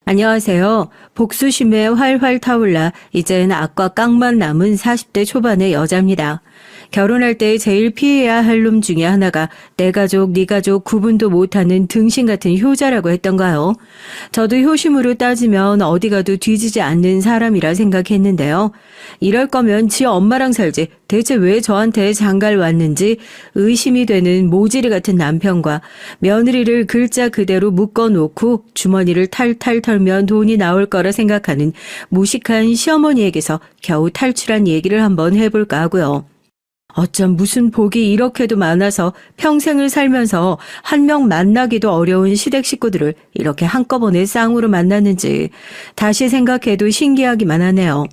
안녕하세요. 복수심에 활활 타올라 이젠 악과 깡만 남은 40대 초반의 여자입니다. 결혼할 때 제일 피해야 할 놈 중에 하나가 내 가족, 네 가족 구분도 못하는 등신 같은 효자라고 했던가요? 저도 효심으로 따지면 어디 가도 뒤지지 않는 사람이라 생각했는데요. 이럴 거면 지 엄마랑 살지 대체 왜 저한테 장가를 왔는지 의심이 되는 모지리 같은 남편과 며느리를 글자 그대로 묶어놓고 주머니를 탈탈 털면 돈이 나올 거라 생각하는 무식한 시어머니에게서 겨우 탈출한 얘기를 한번 해볼까 하고요. 어쩜 무슨 복이 이렇게도 많아서 평생을 살면서 한 명 만나기도 어려운 시댁 식구들을 이렇게 한꺼번에 쌍으로 만났는지 다시 생각해도 신기하기만 하네요.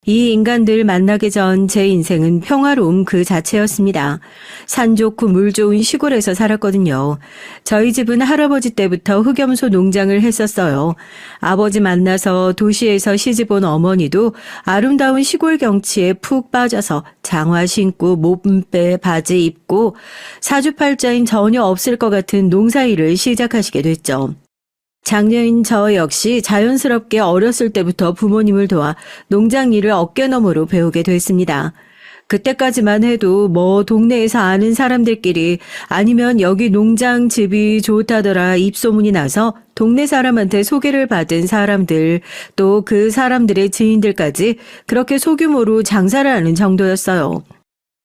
이 인간들 만나기 전 제 인생은 평화로움 그 자체였습니다. 산 좋고 물 좋은 시골에서 살았거든요. 저희 집은 할아버지 때부터 흑염소 농장을 했었어요. 아버지 만나서 도시에서 시집온 어머니도 아름다운 시골 경치에 푹 빠져서 장화 신고 몸빼 바지 입고 사주팔자인 전혀 없을 것 같은 농사일을 시작하시게 됐죠. 장녀인 저 역시 자연스럽게 어렸을 때부터 부모님을 도와 농장 일을 어깨너머로 배우게 됐습니다. 그때까지만 해도 동네에서 아는 사람들끼리 아니면 여기 농장 집이 좋다더라 입소문이 나서 동네 사람한테 소개를 받은 사람들 또 그 사람들의 지인들까지 그렇게 소규모로 장사를 하는 정도였어요.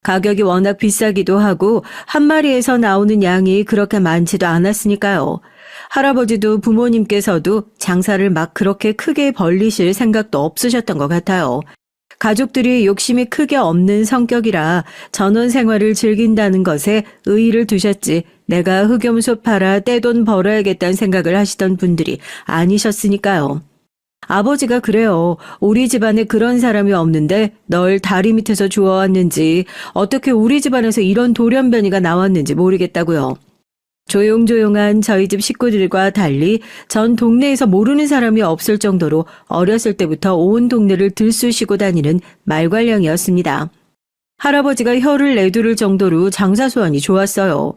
가격이 워낙 비싸기도 하고 한 마리에서 나오는 양이 그렇게 많지도 않았으니까요. 할아버지도 부모님께서도 장사를 막 그렇게 크게 벌리실 생각도 없으셨던 것 같아요. 가족들이 욕심이 크게 없는 성격이라 전원 생활을 즐긴다는 것에 의의를 두셨지 내가 흑염소 팔아 떼돈 벌어야겠다는 생각을 하시던 분들이 아니셨으니까요. 아버지가 그래요. 우리 집안에 그런 사람이 없는데 널 다리 밑에서 주워왔는지 어떻게 우리 집안에서 이런 돌연변이가 나왔는지 모르겠다고요. 조용조용한 저희 집 식구들과 달리 전 동네에서 모르는 사람이 없을 정도로 어렸을 때부터 온 동네를 들쑤시고 다니는 말괄량이었습니다. 할아버지가 혀를 내두를 정도로 장사 수완이 좋았어요.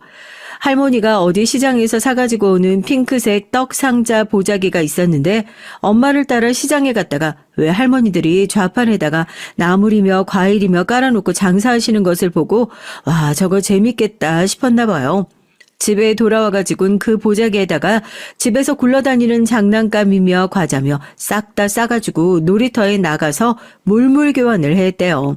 할머니가 어디 시장에서 사가지고 오는 핑크색 떡 상자 보자기가 있었는데 엄마를 따라 시장에 갔다가 왜 할머니들이 좌판에다가 나물이며 과일이며 깔아놓고 장사하시는 것을 보고 와 저거 재밌겠다 싶었나 봐요. 집에 돌아와가지고는 그 보자기에다가 집에서 굴러다니는 장난감이며 과자며 싹 다 싸가지고 놀이터에 나가서 물물 교환을 했대요.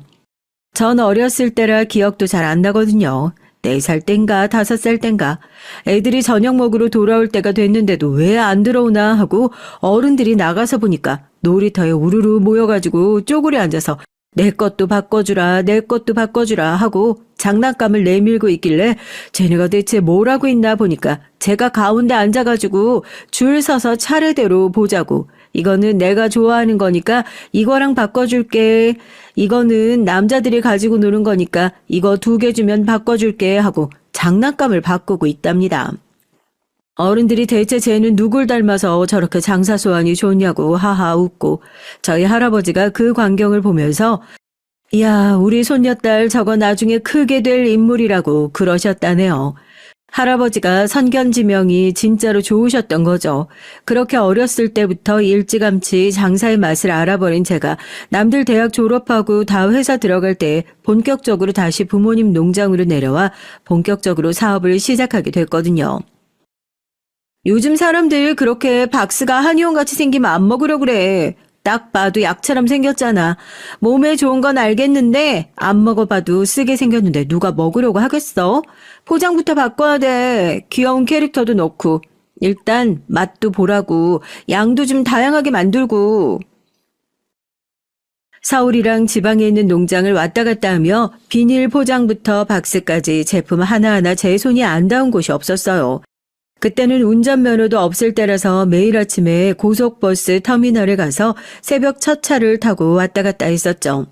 전 어렸을 때라 기억도 잘 안 나거든요. 4살 땐가 5살 땐가 애들이 저녁 먹으러 돌아올 때가 됐는데도 왜 안 들어오나 하고 어른들이 나가서 보니까 놀이터에 우르르 모여가지고 쪼그려 앉아서 내 것도 바꿔주라 내 것도 바꿔주라 하고 장난감을 내밀고 있길래 쟤네가 대체 뭘 하고 있나 보니까 제가 가운데 앉아가지고 줄 서서 차례대로 보자고 이거는 내가 좋아하는 거니까 이거랑 바꿔줄게 이거는 남자들이 가지고 노는 거니까 이거 2개 주면 바꿔줄게 하고 장난감을 바꾸고 있답니다. 어른들이 대체 쟤는 누굴 닮아서 저렇게 장사 소환이 좋냐고 하하 웃고 저희 할아버지가 그 광경을 보면서 이야 우리 손녀딸 저거 나중에 크게 될 인물이라고 그러셨다네요. 할아버지가 선견지명이 진짜로 좋으셨던 거죠. 그렇게 어렸을 때부터 일찌감치 장사의 맛을 알아버린 제가 남들 대학 졸업하고 다 회사 들어갈 때 본격적으로 다시 부모님 농장으로 내려와 본격적으로 사업을 시작하게 됐거든요. 요즘 사람들 그렇게 박스가 한의원같이 생기면 안 먹으려 그래. 딱 봐도 약처럼 생겼잖아. 몸에 좋은 건 알겠는데 안 먹어봐도 쓰게 생겼는데 누가 먹으려고 하겠어? 포장부터 바꿔야 돼. 귀여운 캐릭터도 넣고. 일단 맛도 보라고. 양도 좀 다양하게 만들고. 서울이랑 지방에 있는 농장을 왔다 갔다 하며 비닐 포장부터 박스까지 제품 하나하나 제 손이 안 닿은 곳이 없었어요. 그때는 운전면허도 없을 때라서 매일 아침에 고속버스 터미널에 가서 새벽 첫 차를 타고 왔다 갔다 했었죠.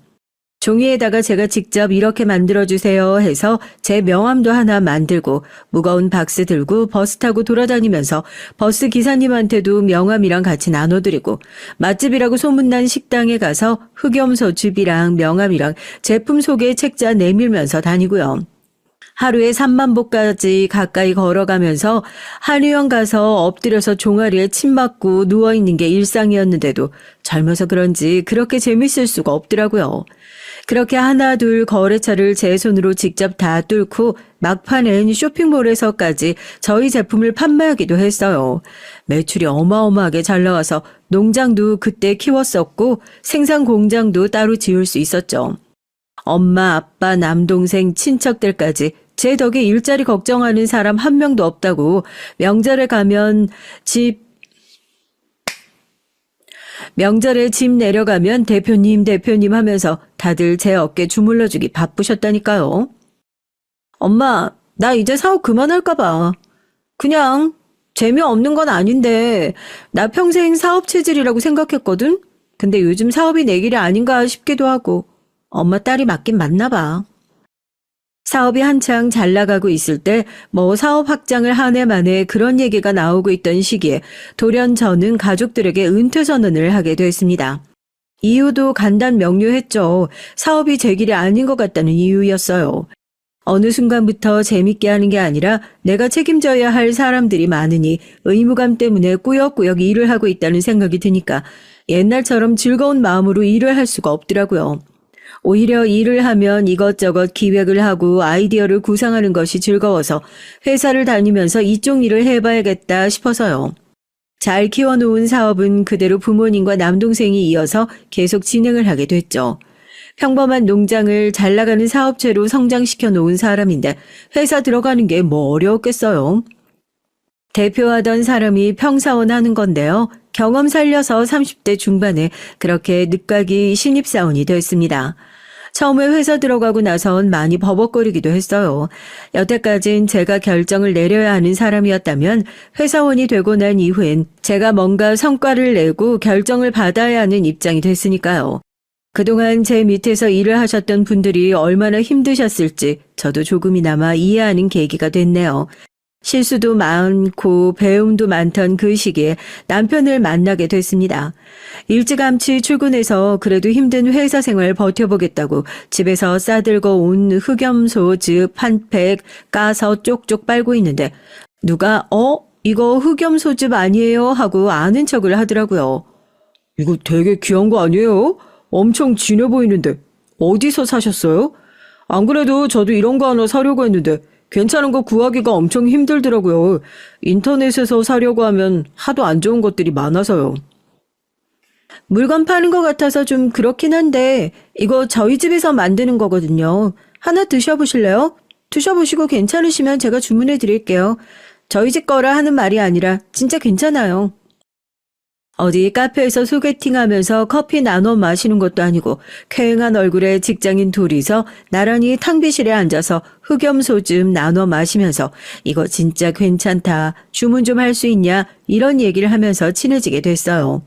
종이에다가 제가 직접 이렇게 만들어주세요 해서 제 명함도 하나 만들고 무거운 박스 들고 버스 타고 돌아다니면서 버스 기사님한테도 명함이랑 같이 나눠드리고 맛집이라고 소문난 식당에 가서 흑염소 즙이랑 명함이랑 제품 소개 책자 내밀면서 다니고요. 하루에 3만 보까지 가까이 걸어가면서 한의원 가서 엎드려서 종아리에 침 맞고 누워있는 게 일상이었는데도 젊어서 그런지 그렇게 재밌을 수가 없더라고요. 그렇게 하나 둘 거래처를 제 손으로 직접 다 뚫고 막판엔 쇼핑몰에서까지 저희 제품을 판매하기도 했어요. 매출이 어마어마하게 잘 나와서 농장도 그때 키웠었고 생산 공장도 따로 지을 수 있었죠. 엄마, 아빠, 남동생, 친척들까지 제 덕에 일자리 걱정하는 사람 한 명도 없다고 명절에 가면 명절에 집 내려가면 대표님 하면서 다들 제 어깨 주물러주기 바쁘셨다니까요. 엄마, 나 이제 사업 그만할까 봐. 그냥 재미없는 건 아닌데 나 평생 사업 체질이라고 생각했거든? 근데 요즘 사업이 내 길이 아닌가 싶기도 하고 엄마 딸이 맞긴 맞나 봐. 사업이 한창 잘 나가고 있을 때 뭐 사업 확장을 한 해 만에 그런 얘기가 나오고 있던 시기에 돌연 저는 가족들에게 은퇴 선언을 하게 됐습니다. 이유도 간단 명료했죠. 사업이 제 길이 아닌 것 같다는 이유였어요. 어느 순간부터 재밌게 하는 게 아니라 내가 책임져야 할 사람들이 많으니 의무감 때문에 꾸역꾸역 일을 하고 있다는 생각이 드니까 옛날처럼 즐거운 마음으로 일을 할 수가 없더라고요. 오히려 일을 하면 이것저것 기획을 하고 아이디어를 구상하는 것이 즐거워서 회사를 다니면서 이쪽 일을 해봐야겠다 싶어서요. 잘 키워놓은 사업은 그대로 부모님과 남동생이 이어서 계속 진행을 하게 됐죠. 평범한 농장을 잘 나가는 사업체로 성장시켜 놓은 사람인데 회사 들어가는 게 뭐 어려웠겠어요. 대표하던 사람이 평사원 하는 건데요. 경험 살려서 30대 중반에 그렇게 늦가기 신입사원이 됐습니다. 처음에 회사 들어가고 나선 많이 버벅거리기도 했어요. 여태까진 제가 결정을 내려야 하는 사람이었다면 회사원이 되고 난 이후엔 제가 뭔가 성과를 내고 결정을 받아야 하는 입장이 됐으니까요. 그동안 제 밑에서 일을 하셨던 분들이 얼마나 힘드셨을지 저도 조금이나마 이해하는 계기가 됐네요. 실수도 많고 배움도 많던 그 시기에 남편을 만나게 됐습니다. 일찌감치 출근해서 그래도 힘든 회사 생활 버텨보겠다고 집에서 싸들고 온 흑염소즙 한 팩 까서 쪽쪽 빨고 있는데 누가 이거 흑염소즙 아니에요? 하고 아는 척을 하더라고요. 이거 되게 귀한 거 아니에요? 엄청 진해 보이는데 어디서 사셨어요? 안 그래도 저도 이런 거 하나 사려고 했는데 괜찮은 거 구하기가 엄청 힘들더라고요. 인터넷에서 사려고 하면 하도 안 좋은 것들이 많아서요. 물건 파는 것 같아서 좀 그렇긴 한데 이거 저희 집에서 만드는 거거든요. 하나 드셔보실래요? 드셔보시고 괜찮으시면 제가 주문해 드릴게요. 저희 집 거라 하는 말이 아니라 진짜 괜찮아요. 어디 카페에서 소개팅하면서 커피 나눠 마시는 것도 아니고 쾌행한 얼굴에 직장인 둘이서 나란히 탕비실에 앉아서 흑염소즙 나눠 마시면서 이거 진짜 괜찮다, 주문 좀 할 수 있냐 이런 얘기를 하면서 친해지게 됐어요.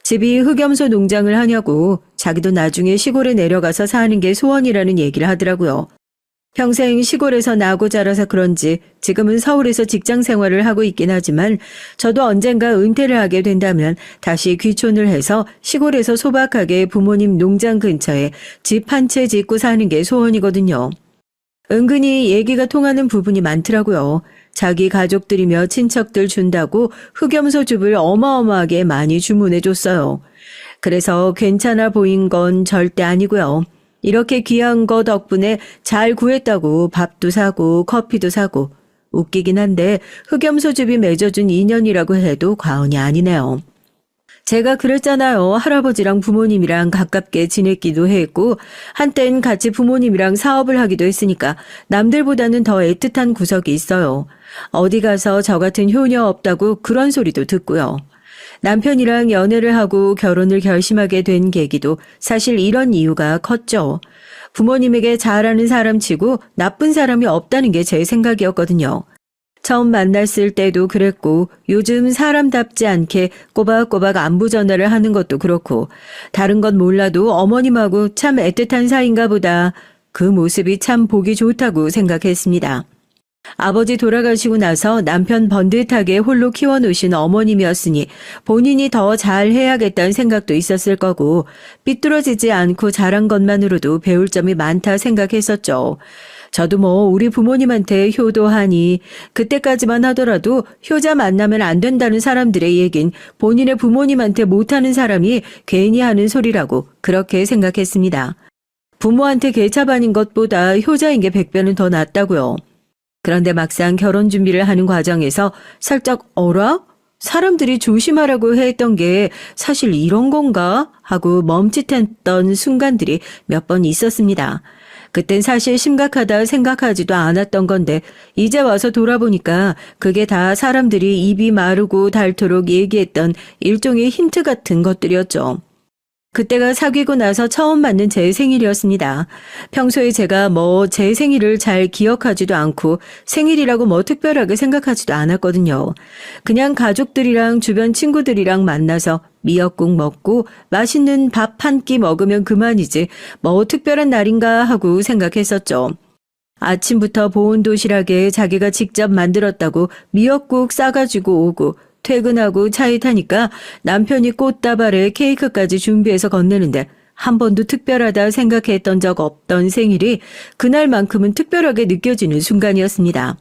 집이 흑염소 농장을 하냐고 자기도 나중에 시골에 내려가서 사는 게 소원이라는 얘기를 하더라고요. 평생 시골에서 나고 자라서 그런지 지금은 서울에서 직장 생활을 하고 있긴 하지만 저도 언젠가 은퇴를 하게 된다면 다시 귀촌을 해서 시골에서 소박하게 부모님 농장 근처에 집 한 채 짓고 사는 게 소원이거든요. 은근히 얘기가 통하는 부분이 많더라고요. 자기 가족들이며 친척들 준다고 흑염소즙을 어마어마하게 많이 주문해 줬어요. 그래서 괜찮아 보인 건 절대 아니고요. 이렇게 귀한 거 덕분에 잘 구했다고 밥도 사고 커피도 사고 웃기긴 한데 흑염소즙이 맺어준 인연이라고 해도 과언이 아니네요. 제가 그랬잖아요. 할아버지랑 부모님이랑 가깝게 지냈기도 했고 한땐 같이 부모님이랑 사업을 하기도 했으니까 남들보다는 더 애틋한 구석이 있어요. 어디 가서 저 같은 효녀 없다고 그런 소리도 듣고요. 남편이랑 연애를 하고 결혼을 결심하게 된 계기도 사실 이런 이유가 컸죠. 부모님에게 잘하는 사람 치고 나쁜 사람이 없다는 게 제 생각이었거든요. 처음 만났을 때도 그랬고 요즘 사람답지 않게 꼬박꼬박 안부 전화를 하는 것도 그렇고 다른 건 몰라도 어머님하고 참 애틋한 사이인가 보다. 그 모습이 참 보기 좋다고 생각했습니다. 아버지 돌아가시고 나서 남편 번듯하게 홀로 키워놓으신 어머님이었으니 본인이 더 잘해야겠다는 생각도 있었을 거고 삐뚤어지지 않고 잘한 것만으로도 배울 점이 많다 생각했었죠. 저도 뭐 우리 부모님한테 효도하니 그때까지만 하더라도 효자 만나면 안 된다는 사람들의 얘긴 본인의 부모님한테 못하는 사람이 괜히 하는 소리라고 그렇게 생각했습니다. 부모한테 개차반인 것보다 효자인 게 100배는 더 낫다고요. 그런데 막상 결혼 준비를 하는 과정에서 살짝 어라? 사람들이 조심하라고 했던 게 사실 이런 건가? 하고 멈칫했던 순간들이 몇 번 있었습니다. 그땐 사실 심각하다 생각하지도 않았던 건데 이제 와서 돌아보니까 그게 다 사람들이 입이 마르고 닳도록 얘기했던 일종의 힌트 같은 것들이었죠. 그때가 사귀고 나서 처음 맞는 제 생일이었습니다. 평소에 제가 뭐 제 생일을 잘 기억하지도 않고 생일이라고 뭐 특별하게 생각하지도 않았거든요. 그냥 가족들이랑 주변 친구들이랑 만나서 미역국 먹고 맛있는 밥 한 끼 먹으면 그만이지 뭐 특별한 날인가 하고 생각했었죠. 아침부터 보온 도시락에 자기가 직접 만들었다고 미역국 싸가지고 오고 퇴근하고 차에 타니까 남편이 꽃다발에 케이크까지 준비해서 건네는데 한 번도 특별하다 생각했던 적 없던 생일이 그날만큼은 특별하게 느껴지는 순간이었습니다.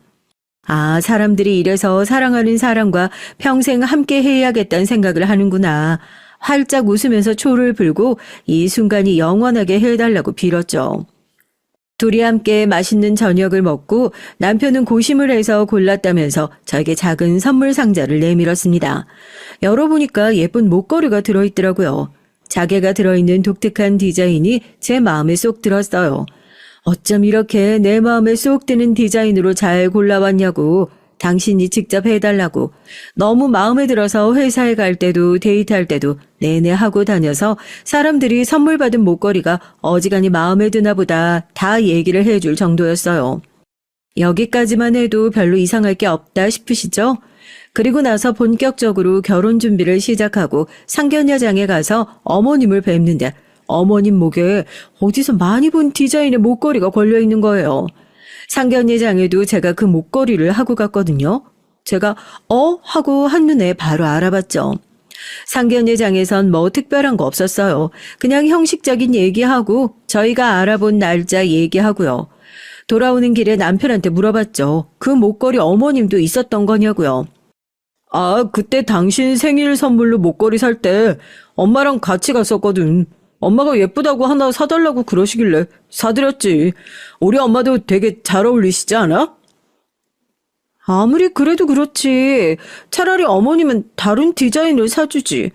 아, 사람들이 이래서 사랑하는 사람과 평생 함께 해야겠다는 생각을 하는구나. 활짝 웃으면서 초를 불고 이 순간이 영원하게 해달라고 빌었죠. 둘이 함께 맛있는 저녁을 먹고 남편은 고심을 해서 골랐다면서 저에게 작은 선물 상자를 내밀었습니다. 열어보니까 예쁜 목걸이가 들어있더라고요. 자개가 들어있는 독특한 디자인이 제 마음에 쏙 들었어요. 어쩜 이렇게 내 마음에 쏙 드는 디자인으로 잘 골라왔냐고. 당신이 직접 해달라고. 너무 마음에 들어서 회사에 갈 때도 데이트할 때도 내내 하고 다녀서 사람들이 선물 받은 목걸이가 어지간히 마음에 드나 보다 다 얘기를 해줄 정도였어요. 여기까지만 해도 별로 이상할 게 없다 싶으시죠? 그리고 나서 본격적으로 결혼 준비를 시작하고 상견례장에 가서 어머님을 뵙는데 어머님 목에 어디서 많이 본 디자인의 목걸이가 걸려있는 거예요. 상견례장에도 제가 그 목걸이를 하고 갔거든요. 제가 하고 한눈에 바로 알아봤죠. 상견례장에선 뭐 특별한 거 없었어요. 그냥 형식적인 얘기하고 저희가 알아본 날짜 얘기하고요. 돌아오는 길에 남편한테 물어봤죠. 그 목걸이 어머님도 있었던 거냐고요. 아, 그때 당신 생일 선물로 목걸이 살 때 엄마랑 같이 갔었거든. 엄마가 예쁘다고 하나 사달라고 그러시길래 사드렸지. 우리 엄마도 되게 잘 어울리시지 않아? 아무리 그래도 그렇지. 차라리 어머님은 다른 디자인을 사주지.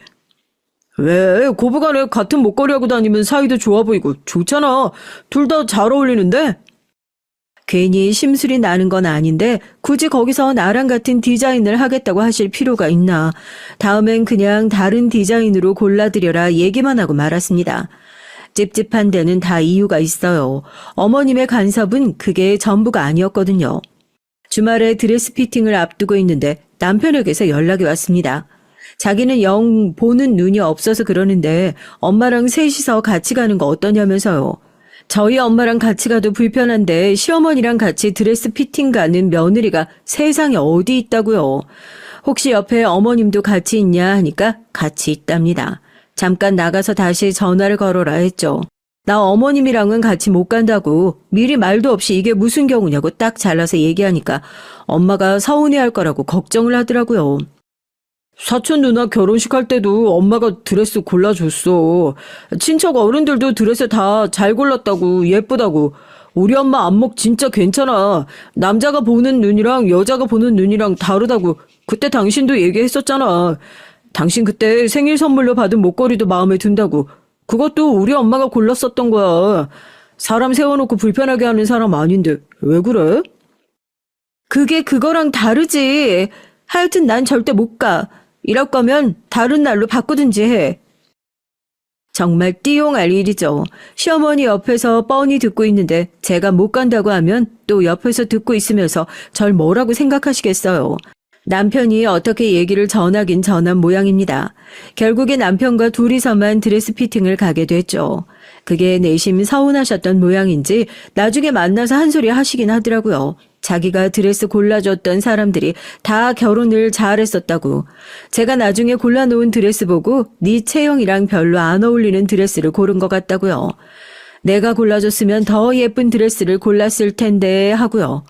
왜? 고부간에 같은 목걸이 하고 다니면 사이도 좋아 보이고 좋잖아. 둘 다 잘 어울리는데? 괜히 심술이 나는 건 아닌데 굳이 거기서 나랑 같은 디자인을 하겠다고 하실 필요가 있나. 다음엔 그냥 다른 디자인으로 골라드려라 얘기만 하고 말았습니다. 찝찝한 데는 다 이유가 있어요. 어머님의 간섭은 그게 전부가 아니었거든요. 주말에 드레스 피팅을 앞두고 있는데 남편에게서 연락이 왔습니다. 자기는 영 보는 눈이 없어서 그러는데 엄마랑 셋이서 같이 가는 거 어떠냐면서요. 저희 엄마랑 같이 가도 불편한데 시어머니랑 같이 드레스 피팅 가는 며느리가 세상에 어디 있다고요. 혹시 옆에 어머님도 같이 있냐 하니까 같이 있답니다. 잠깐 나가서 다시 전화를 걸어라 했죠. 나 어머님이랑은 같이 못 간다고 미리 말도 없이 이게 무슨 경우냐고 딱 잘라서 얘기하니까 엄마가 서운해할 거라고 걱정을 하더라고요. 사촌 누나 결혼식 할 때도 엄마가 드레스 골라줬어. 친척 어른들도 드레스 다 잘 골랐다고 예쁘다고. 우리 엄마 안목 진짜 괜찮아. 남자가 보는 눈이랑 여자가 보는 눈이랑 다르다고. 그때 당신도 얘기했었잖아. 당신 그때 생일 선물로 받은 목걸이도 마음에 든다고. 그것도 우리 엄마가 골랐었던 거야. 사람 세워놓고 불편하게 하는 사람 아닌데 왜 그래? 그게 그거랑 다르지. 하여튼 난 절대 못 가. 이럴 거면 다른 날로 바꾸든지 해. 정말 띠용할 일이죠. 시어머니 옆에서 뻔히 듣고 있는데 제가 못 간다고 하면 또 옆에서 듣고 있으면서 절 뭐라고 생각하시겠어요. 남편이 어떻게 얘기를 전하긴 전한 모양입니다. 결국에 남편과 둘이서만 드레스 피팅을 가게 됐죠. 그게 내심 서운하셨던 모양인지 나중에 만나서 한 소리 하시긴 하더라고요. 자기가 드레스 골라줬던 사람들이 다 결혼을 잘했었다고. 제가 나중에 골라놓은 드레스 보고 네 체형이랑 별로 안 어울리는 드레스를 고른 것 같다고요. 내가 골라줬으면 더 예쁜 드레스를 골랐을 텐데 하고요.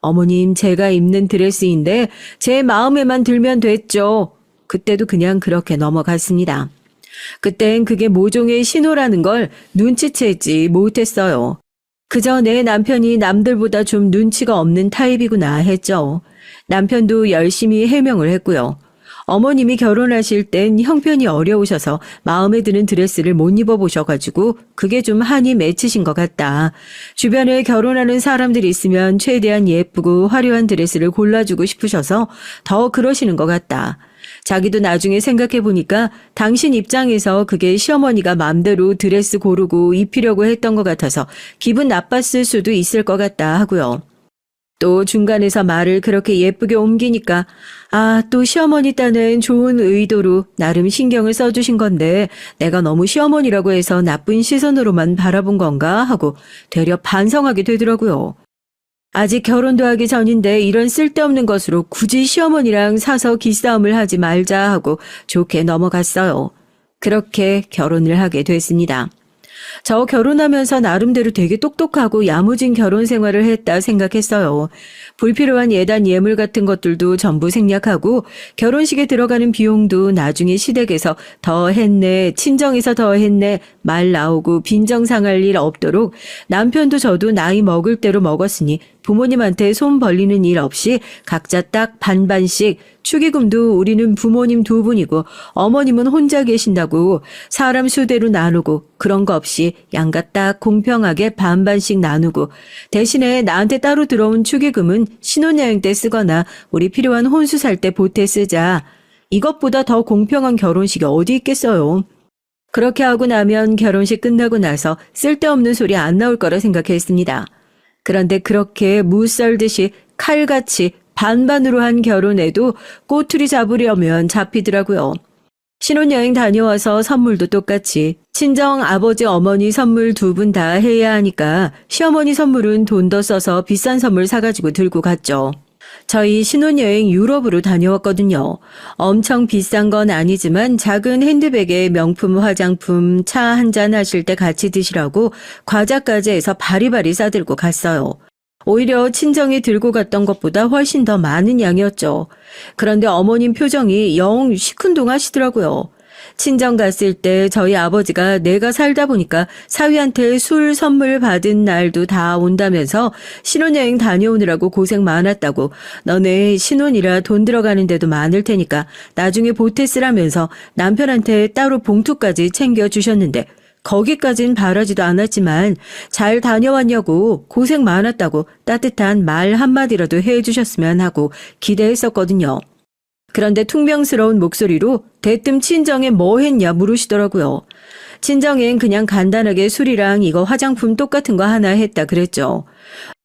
어머님, 제가 입는 드레스인데 제 마음에만 들면 됐죠. 그때도 그냥 그렇게 넘어갔습니다. 그땐 그게 모종의 신호라는 걸 눈치채지 못했어요. 그저 내 남편이 남들보다 좀 눈치가 없는 타입이구나 했죠. 남편도 열심히 해명을 했고요. 어머님이 결혼하실 땐 형편이 어려우셔서 마음에 드는 드레스를 못 입어보셔가지고 그게 좀 한이 맺히신 것 같다. 주변에 결혼하는 사람들이 있으면 최대한 예쁘고 화려한 드레스를 골라주고 싶으셔서 더 그러시는 것 같다. 자기도 나중에 생각해보니까 당신 입장에서 그게 시어머니가 맘대로 드레스 고르고 입히려고 했던 것 같아서 기분 나빴을 수도 있을 것 같다 하고요. 또 중간에서 말을 그렇게 예쁘게 옮기니까 또 시어머니 딴엔 좋은 의도로 나름 신경을 써주신 건데 내가 너무 시어머니라고 해서 나쁜 시선으로만 바라본 건가 하고 되려 반성하게 되더라고요. 아직 결혼도 하기 전인데 이런 쓸데없는 것으로 굳이 시어머니랑 사서 기싸움을 하지 말자 하고 좋게 넘어갔어요. 그렇게 결혼을 하게 됐습니다. 저 결혼하면서 나름대로 되게 똑똑하고 야무진 결혼 생활을 했다 생각했어요. 불필요한 예단 예물 같은 것들도 전부 생략하고 결혼식에 들어가는 비용도 나중에 시댁에서 더 했네, 친정에서 더 했네 말 나오고 빈정상할 일 없도록 남편도 저도 나이 먹을 대로 먹었으니 부모님한테 손 벌리는 일 없이 각자 딱 반반씩 축의금도 우리는 부모님 두 분이고 어머님은 혼자 계신다고 사람 수대로 나누고 그런 거 없이 양가 딱 공평하게 반반씩 나누고 대신에 나한테 따로 들어온 축의금은 신혼여행 때 쓰거나 우리 필요한 혼수 살 때 보태 쓰자. 이것보다 더 공평한 결혼식이 어디 있겠어요. 그렇게 하고 나면 결혼식 끝나고 나서 쓸데없는 소리 안 나올 거라 생각했습니다. 그런데 그렇게 무 썰듯이 칼같이 반반으로 한 결혼에도 꼬투리 잡으려면 잡히더라고요. 신혼여행 다녀와서 선물도 똑같이 친정 아버지 어머니 선물 두 분 다 해야 하니까 시어머니 선물은 돈 더 써서 비싼 선물 사가지고 들고 갔죠. 저희 신혼여행 유럽으로 다녀왔거든요. 엄청 비싼 건 아니지만 작은 핸드백에 명품 화장품, 차 한잔 하실 때 같이 드시라고 과자까지 해서 바리바리 싸들고 갔어요. 오히려 친정이 들고 갔던 것보다 훨씬 더 많은 양이었죠. 그런데 어머님 표정이 영 시큰둥하시더라고요. 친정 갔을 때 저희 아버지가 내가 살다 보니까 사위한테 술 선물 받은 날도 다 온다면서 신혼여행 다녀오느라고 고생 많았다고 너네 신혼이라 돈 들어가는 데도 많을 테니까 나중에 보태 쓰라면서 남편한테 따로 봉투까지 챙겨주셨는데 거기까진 바라지도 않았지만 잘 다녀왔냐고 고생 많았다고 따뜻한 말 한마디라도 해주셨으면 하고 기대했었거든요. 그런데 퉁명스러운 목소리로 대뜸 친정에 뭐 했냐 물으시더라고요. 친정엔 그냥 간단하게 술이랑 이거 화장품 똑같은 거 하나 했다 그랬죠.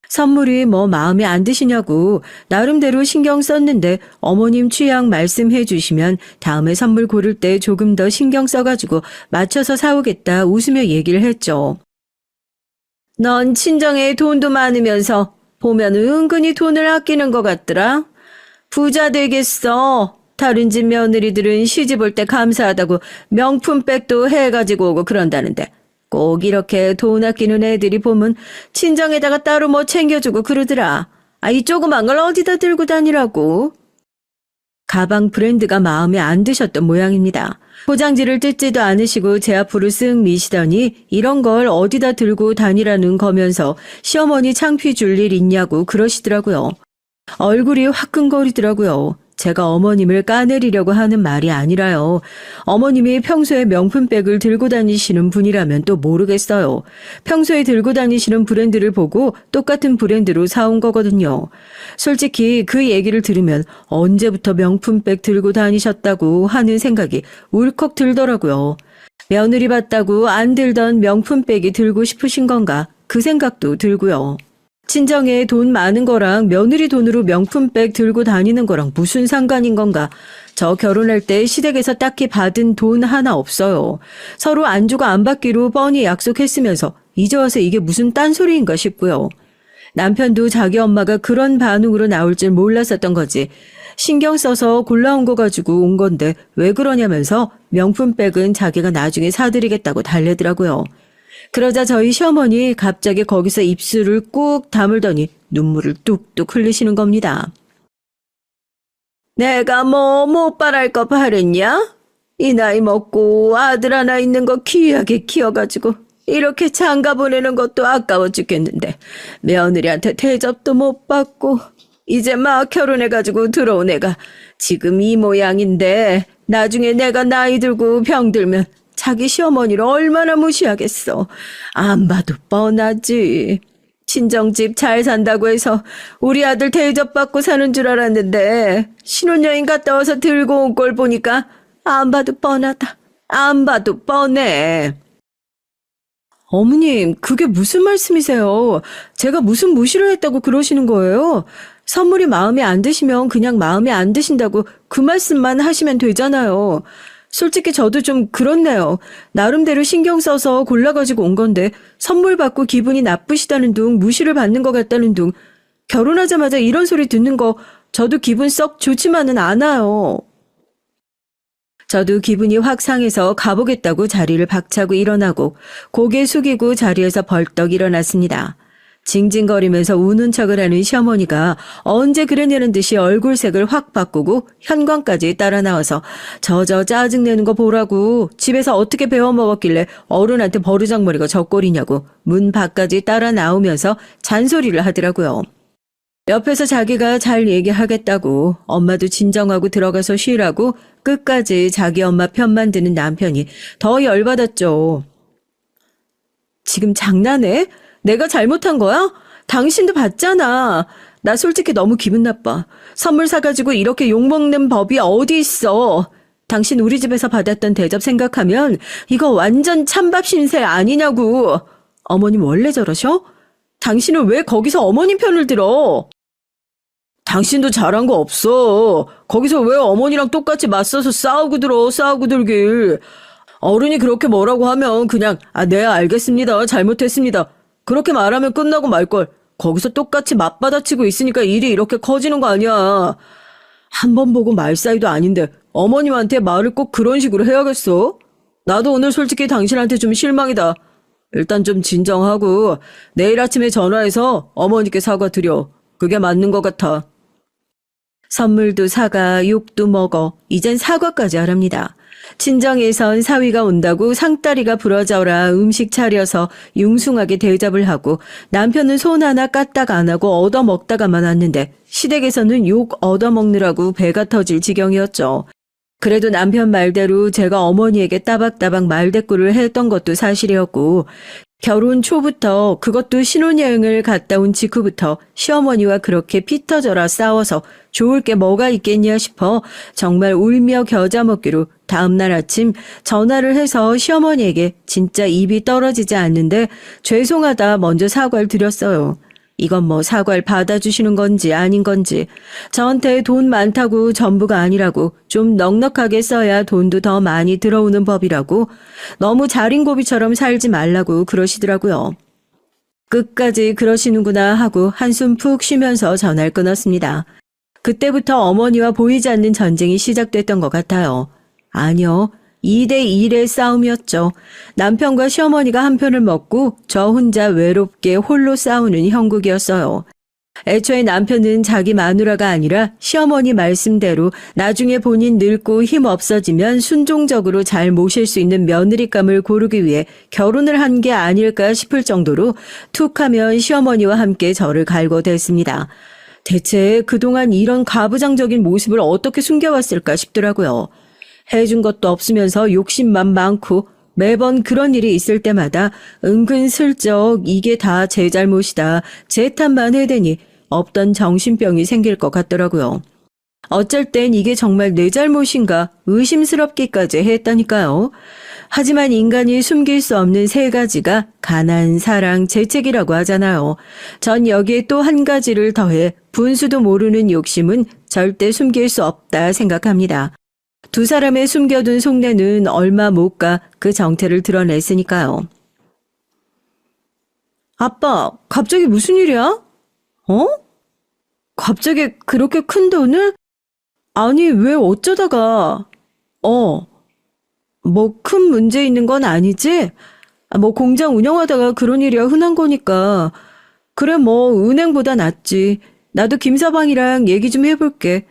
선물이 뭐 마음에 안 드시냐고 나름대로 신경 썼는데 어머님 취향 말씀해 주시면 다음에 선물 고를 때 조금 더 신경 써가지고 맞춰서 사오겠다 웃으며 얘기를 했죠. 넌 친정에 돈도 많으면서 보면 은근히 돈을 아끼는 것 같더라. 부자 되겠어. 다른 집 며느리들은 시집 올 때 감사하다고 명품백도 해가지고 오고 그런다는데 꼭 이렇게 돈 아끼는 애들이 보면 친정에다가 따로 뭐 챙겨주고 그러더라. 이 조그만 걸 어디다 들고 다니라고. 가방 브랜드가 마음에 안 드셨던 모양입니다. 포장지를 뜯지도 않으시고 제 앞으로 쓱 미시더니 이런 걸 어디다 들고 다니라는 거면서 시어머니 창피 줄 일 있냐고 그러시더라고요. 얼굴이 화끈거리더라고요. 제가 어머님을 까내리려고 하는 말이 아니라요. 어머님이 평소에 명품백을 들고 다니시는 분이라면 또 모르겠어요. 평소에 들고 다니시는 브랜드를 보고 똑같은 브랜드로 사온 거거든요. 솔직히 그 얘기를 들으면 언제부터 명품백 들고 다니셨다고 하는 생각이 울컥 들더라고요. 며느리 봤다고 안 들던 명품백이 들고 싶으신 건가? 그 생각도 들고요. 친정에 돈 많은 거랑 며느리 돈으로 명품백 들고 다니는 거랑 무슨 상관인 건가? 저 결혼할 때 시댁에서 딱히 받은 돈 하나 없어요. 서로 안 주고 안 받기로 뻔히 약속했으면서 이제 와서 이게 무슨 딴소리인가 싶고요. 남편도 자기 엄마가 그런 반응으로 나올 줄 몰랐었던 거지. 신경 써서 골라온 거 가지고 온 건데 왜 그러냐면서 명품백은 자기가 나중에 사드리겠다고 달래더라고요. 그러자 저희 시어머니 갑자기 거기서 입술을 꾹 다물더니 눈물을 뚝뚝 흘리시는 겁니다. 내가 뭐 못 바랄 거 바랬냐? 이 나이 먹고 아들 하나 있는 거 귀하게 키워가지고 이렇게 장가 보내는 것도 아까워 죽겠는데 며느리한테 대접도 못 받고 이제 막 결혼해가지고 들어온 애가 지금 이 모양인데 나중에 내가 나이 들고 병들면 자기 시어머니를 얼마나 무시하겠어. 안 봐도 뻔하지. 친정집 잘 산다고 해서 우리 아들 대접받고 사는 줄 알았는데 신혼여행 갔다 와서 들고 온 걸 보니까 안 봐도 뻔하다. 안 봐도 뻔해. 어머님, 그게 무슨 말씀이세요? 제가 무슨 무시를 했다고 그러시는 거예요? 선물이 마음에 안 드시면 그냥 마음에 안 드신다고 그 말씀만 하시면 되잖아요. 솔직히 저도 좀 그렇네요. 나름대로 신경 써서 골라가지고 온 건데 선물 받고 기분이 나쁘시다는 둥 무시를 받는 것 같다는 둥 결혼하자마자 이런 소리 듣는 거 저도 기분 썩 좋지만은 않아요. 저도 기분이 확 상해서 가보겠다고 자리를 박차고 일어나고 고개 숙이고 자리에서 벌떡 일어났습니다. 징징거리면서 우는 척을 하는 시어머니가 언제 그랬냐는 듯이 얼굴색을 확 바꾸고 현관까지 따라 나와서 저 짜증내는 거 보라고 집에서 어떻게 배워먹었길래 어른한테 버르장머리가 저 꼴이냐고 문 밖까지 따라 나오면서 잔소리를 하더라고요. 옆에서 자기가 잘 얘기하겠다고 엄마도 진정하고 들어가서 쉬라고 끝까지 자기 엄마 편만 드는 남편이 더 열받았죠. 지금 장난해? 내가 잘못한 거야? 당신도 봤잖아. 나 솔직히 너무 기분 나빠. 선물 사가지고 이렇게 욕먹는 법이 어디 있어. 당신 우리 집에서 받았던 대접 생각하면 이거 완전 찬밥 신세 아니냐고. 어머님 원래 저러셔? 당신은 왜 거기서 어머님 편을 들어? 당신도 잘한 거 없어. 거기서 왜 어머니랑 똑같이 맞서서 싸우고 들길. 어른이 그렇게 뭐라고 하면 그냥 네 알겠습니다. 잘못했습니다. 그렇게 말하면 끝나고 말걸. 거기서 똑같이 맞받아치고 있으니까 일이 이렇게 커지는 거 아니야. 한 번 보고 말 사이도 아닌데 어머님한테 말을 꼭 그런 식으로 해야겠어? 나도 오늘 솔직히 당신한테 좀 실망이다. 일단 좀 진정하고 내일 아침에 전화해서 어머니께 사과드려. 그게 맞는 것 같아. 선물도 사가, 욕도 먹어. 이젠 사과까지 하랍니다. 친정에선 사위가 온다고 상다리가 부러져라 음식 차려서 융숭하게 대접을 하고 남편은 손 하나 까딱 안 하고 얻어먹다가만 왔는데 시댁에서는 욕 얻어먹느라고 배가 터질 지경이었죠. 그래도 남편 말대로 제가 어머니에게 따박따박 말대꾸를 했던 것도 사실이었고 결혼 초부터 그것도 신혼여행을 갔다 온 직후부터 시어머니와 그렇게 피 터져라 싸워서 좋을 게 뭐가 있겠냐 싶어 정말 울며 겨자 먹기로 다음날 아침 전화를 해서 시어머니에게 진짜 입이 떨어지지 않는데 죄송하다 먼저 사과를 드렸어요. 이건 뭐 사과를 받아주시는 건지 아닌 건지 저한테 돈 많다고 전부가 아니라고 좀 넉넉하게 써야 돈도 더 많이 들어오는 법이라고 너무 자린고비처럼 살지 말라고 그러시더라고요. 끝까지 그러시는구나 하고 한숨 푹 쉬면서 전화를 끊었습니다. 그때부터 어머니와 보이지 않는 전쟁이 시작됐던 것 같아요. 아니요. 2대1의 싸움이었죠. 남편과 시어머니가 한 편을 먹고 저 혼자 외롭게 홀로 싸우는 형국이었어요. 애초에 남편은 자기 마누라가 아니라 시어머니 말씀대로 나중에 본인 늙고 힘 없어지면 순종적으로 잘 모실 수 있는 며느리감을 고르기 위해 결혼을 한 게 아닐까 싶을 정도로 툭하면 시어머니와 함께 저를 갈고댔습니다. 대체 그동안 이런 가부장적인 모습을 어떻게 숨겨왔을까 싶더라고요. 해준 것도 없으면서 욕심만 많고 매번 그런 일이 있을 때마다 은근슬쩍 이게 다 제 잘못이다, 제 탓만 해대니 없던 정신병이 생길 것 같더라고요. 어쩔 땐 이게 정말 내 잘못인가 의심스럽기까지 했다니까요. 하지만 인간이 숨길 수 없는 세 가지가 가난, 사랑, 재책이라고 하잖아요. 전 여기에 또 한 가지를 더해 분수도 모르는 욕심은 절대 숨길 수 없다 생각합니다. 두 사람의 숨겨둔 속내는 얼마 못 가 그 정체를 드러냈으니까요. 아빠, 갑자기 무슨 일이야? 어? 갑자기 그렇게 큰 돈을? 아니, 왜 어쩌다가? 뭐 큰 문제 있는 건 아니지? 뭐 공장 운영하다가 그런 일이야 흔한 거니까. 그래 뭐 은행보다 낫지. 나도 김서방이랑 얘기 좀 해볼게.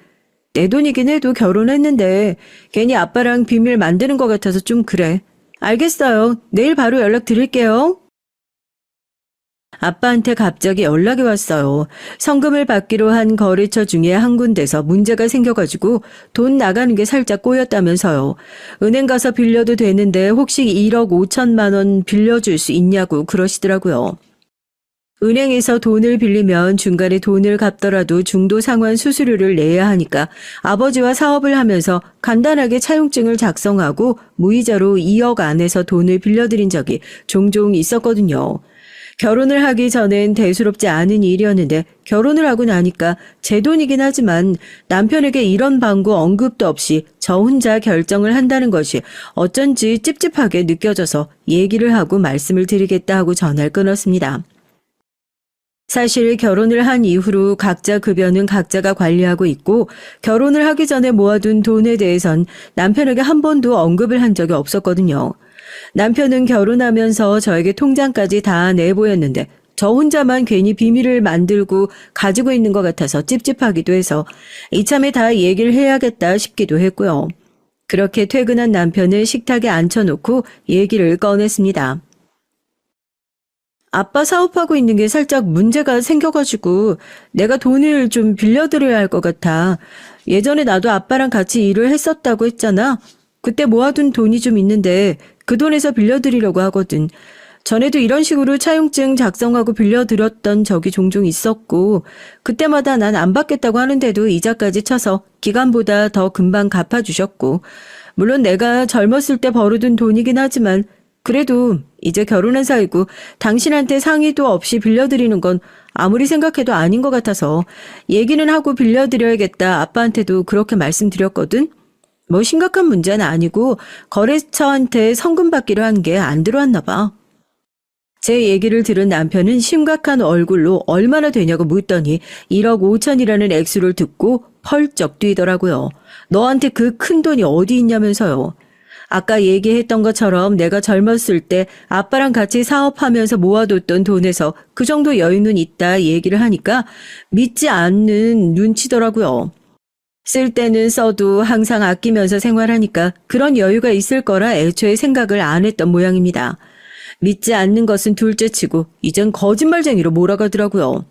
내 돈이긴 해도 결혼했는데 괜히 아빠랑 비밀 만드는 것 같아서 좀 그래. 알겠어요. 내일 바로 연락 드릴게요. 아빠한테 갑자기 연락이 왔어요. 성금을 받기로 한 거래처 중에 한 군데서 문제가 생겨가지고 돈 나가는 게 살짝 꼬였다면서요. 은행 가서 빌려도 되는데 혹시 1억 5천만 원 빌려줄 수 있냐고 그러시더라고요. 은행에서 돈을 빌리면 중간에 돈을 갚더라도 중도 상환 수수료를 내야 하니까 아버지와 사업을 하면서 간단하게 차용증을 작성하고 무이자로 2억 안에서 돈을 빌려드린 적이 종종 있었거든요. 결혼을 하기 전엔 대수롭지 않은 일이었는데 결혼을 하고 나니까 제 돈이긴 하지만 남편에게 이런 방구 언급도 없이 저 혼자 결정을 한다는 것이 어쩐지 찝찝하게 느껴져서 얘기를 하고 말씀을 드리겠다 하고 전화를 끊었습니다. 사실 결혼을 한 이후로 각자 급여는 각자가 관리하고 있고 결혼을 하기 전에 모아둔 돈에 대해선 남편에게 한 번도 언급을 한 적이 없었거든요. 남편은 결혼하면서 저에게 통장까지 다 내보였는데 저 혼자만 괜히 비밀을 만들고 가지고 있는 것 같아서 찝찝하기도 해서 이참에 다 얘기를 해야겠다 싶기도 했고요. 그렇게 퇴근한 남편을 식탁에 앉혀놓고 얘기를 꺼냈습니다. 아빠 사업하고 있는 게 살짝 문제가 생겨가지고 내가 돈을 좀 빌려드려야 할 것 같아. 예전에 나도 아빠랑 같이 일을 했었다고 했잖아. 그때 모아둔 돈이 좀 있는데 그 돈에서 빌려드리려고 하거든. 전에도 이런 식으로 차용증 작성하고 빌려드렸던 적이 종종 있었고 그때마다 난 안 받겠다고 하는데도 이자까지 쳐서 기간보다 더 금방 갚아주셨고 물론 내가 젊었을 때 벌어둔 돈이긴 하지만 그래도 이제 결혼한 사이고 당신한테 상의도 없이 빌려드리는 건 아무리 생각해도 아닌 것 같아서 얘기는 하고 빌려드려야겠다 아빠한테도 그렇게 말씀드렸거든. 뭐 심각한 문제는 아니고 거래처한테 성금 받기로 한 게 안 들어왔나 봐. 제 얘기를 들은 남편은 심각한 얼굴로 얼마나 되냐고 묻더니 1억 5천이라는 액수를 듣고 펄쩍 뛰더라고요. 너한테 그 큰 돈이 어디 있냐면서요. 아까 얘기했던 것처럼 내가 젊었을 때 아빠랑 같이 사업하면서 모아뒀던 돈에서 그 정도 여유는 있다 얘기를 하니까 믿지 않는 눈치더라고요. 쓸 때는 써도 항상 아끼면서 생활하니까 그런 여유가 있을 거라 애초에 생각을 안 했던 모양입니다. 믿지 않는 것은 둘째치고 이젠 거짓말쟁이로 몰아가더라고요.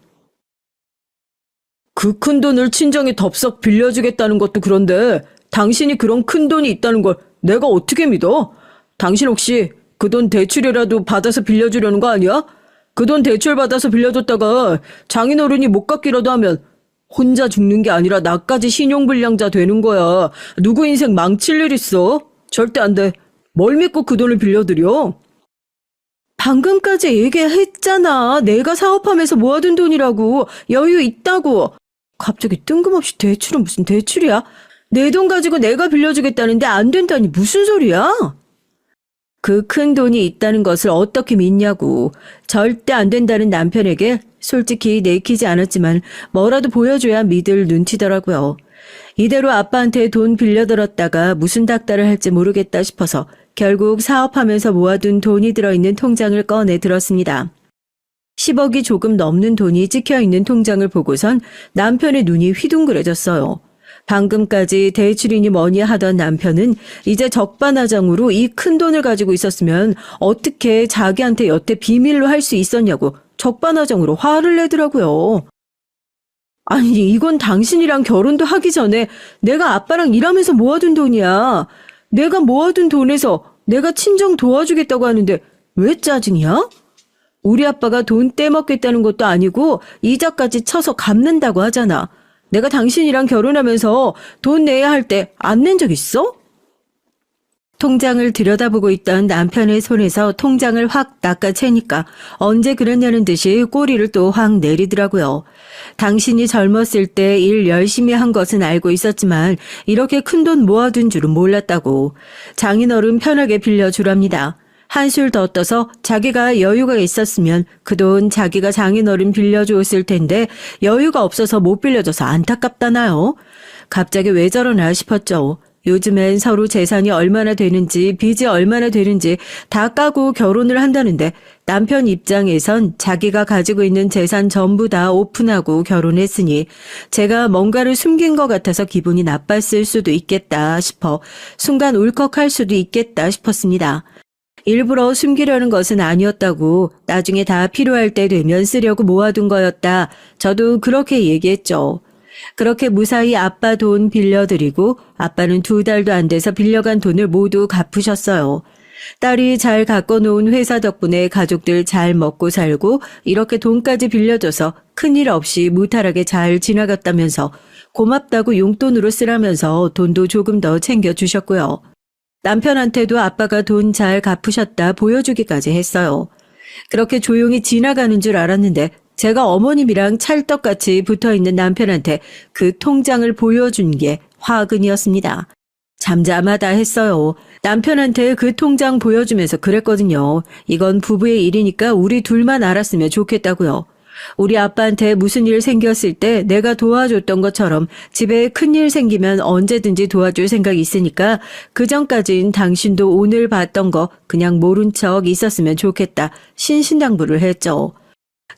그 큰 돈을 친정에 덥석 빌려주겠다는 것도 그런데 당신이 그런 큰 돈이 있다는 걸 내가 어떻게 믿어? 당신 혹시 그 돈 대출이라도 받아서 빌려주려는 거 아니야? 그 돈 대출 받아서 빌려줬다가 장인어른이 못 갚기라도 하면 혼자 죽는 게 아니라 나까지 신용불량자 되는 거야. 누구 인생 망칠 일 있어? 절대 안 돼. 뭘 믿고 그 돈을 빌려드려? 방금까지 얘기했잖아. 내가 사업하면서 모아둔 돈이라고. 여유 있다고. 갑자기 뜬금없이 대출은 무슨 대출이야? 내 돈 가지고 내가 빌려주겠다는데 안 된다니 무슨 소리야? 그 큰 돈이 있다는 것을 어떻게 믿냐고. 절대 안 된다는 남편에게 솔직히 내키지 않았지만 뭐라도 보여줘야 믿을 눈치더라고요. 이대로 아빠한테 돈 빌려들었다가 무슨 닥달을 할지 모르겠다 싶어서 결국 사업하면서 모아둔 돈이 들어있는 통장을 꺼내 들었습니다. 10억이 조금 넘는 돈이 찍혀있는 통장을 보고선 남편의 눈이 휘둥그레졌어요. 방금까지 대출이니 뭐니 하던 남편은 이제 적반하장으로 이 큰 돈을 가지고 있었으면 어떻게 자기한테 여태 비밀로 할 수 있었냐고 적반하장으로 화를 내더라고요. 아니 이건 당신이랑 결혼도 하기 전에 내가 아빠랑 일하면서 모아둔 돈이야. 내가 모아둔 돈에서 내가 친정 도와주겠다고 하는데 왜 짜증이야? 우리 아빠가 돈 떼먹겠다는 것도 아니고 이자까지 쳐서 갚는다고 하잖아. 내가 당신이랑 결혼하면서 돈 내야 할 때 안 낸 적 있어? 통장을 들여다보고 있던 남편의 손에서 통장을 확 낚아채니까 언제 그랬냐는 듯이 꼬리를 또 확 내리더라고요. 당신이 젊었을 때 일 열심히 한 것은 알고 있었지만 이렇게 큰 돈 모아둔 줄은 몰랐다고. 장인어른 편하게 빌려주랍니다. 한술 더 떠서 자기가 여유가 있었으면 그 돈 자기가 장인어른 빌려주었을 텐데 여유가 없어서 못 빌려줘서 안타깝다나요? 갑자기 왜 저러나 싶었죠. 요즘엔 서로 재산이 얼마나 되는지 빚이 얼마나 되는지 다 까고 결혼을 한다는데 남편 입장에선 자기가 가지고 있는 재산 전부 다 오픈하고 결혼했으니 제가 뭔가를 숨긴 것 같아서 기분이 나빴을 수도 있겠다 싶어 순간 울컥할 수도 있겠다 싶었습니다. 일부러 숨기려는 것은 아니었다고 나중에 다 필요할 때 되면 쓰려고 모아둔 거였다. 저도 그렇게 얘기했죠. 그렇게 무사히 아빠 돈 빌려드리고 아빠는 2달도 안 돼서 빌려간 돈을 모두 갚으셨어요. 딸이 잘 갖고놓은 회사 덕분에 가족들 잘 먹고 살고 이렇게 돈까지 빌려줘서 큰일 없이 무탈하게 잘 지나갔다면서 고맙다고 용돈으로 쓰라면서 돈도 조금 더 챙겨주셨고요. 남편한테도 아빠가 돈 잘 갚으셨다 보여주기까지 했어요. 그렇게 조용히 지나가는 줄 알았는데 제가 어머님이랑 찰떡같이 붙어있는 남편한테 그 통장을 보여준 게 화근이었습니다. 잠잠하다 했어요. 남편한테 그 통장 보여주면서 그랬거든요. 이건 부부의 일이니까 우리 둘만 알았으면 좋겠다고요. 우리 아빠한테 무슨 일 생겼을 때 내가 도와줬던 것처럼 집에 큰일 생기면 언제든지 도와줄 생각이 있으니까 그전까진 당신도 오늘 봤던 거 그냥 모른 척 있었으면 좋겠다. 신신당부를 했죠.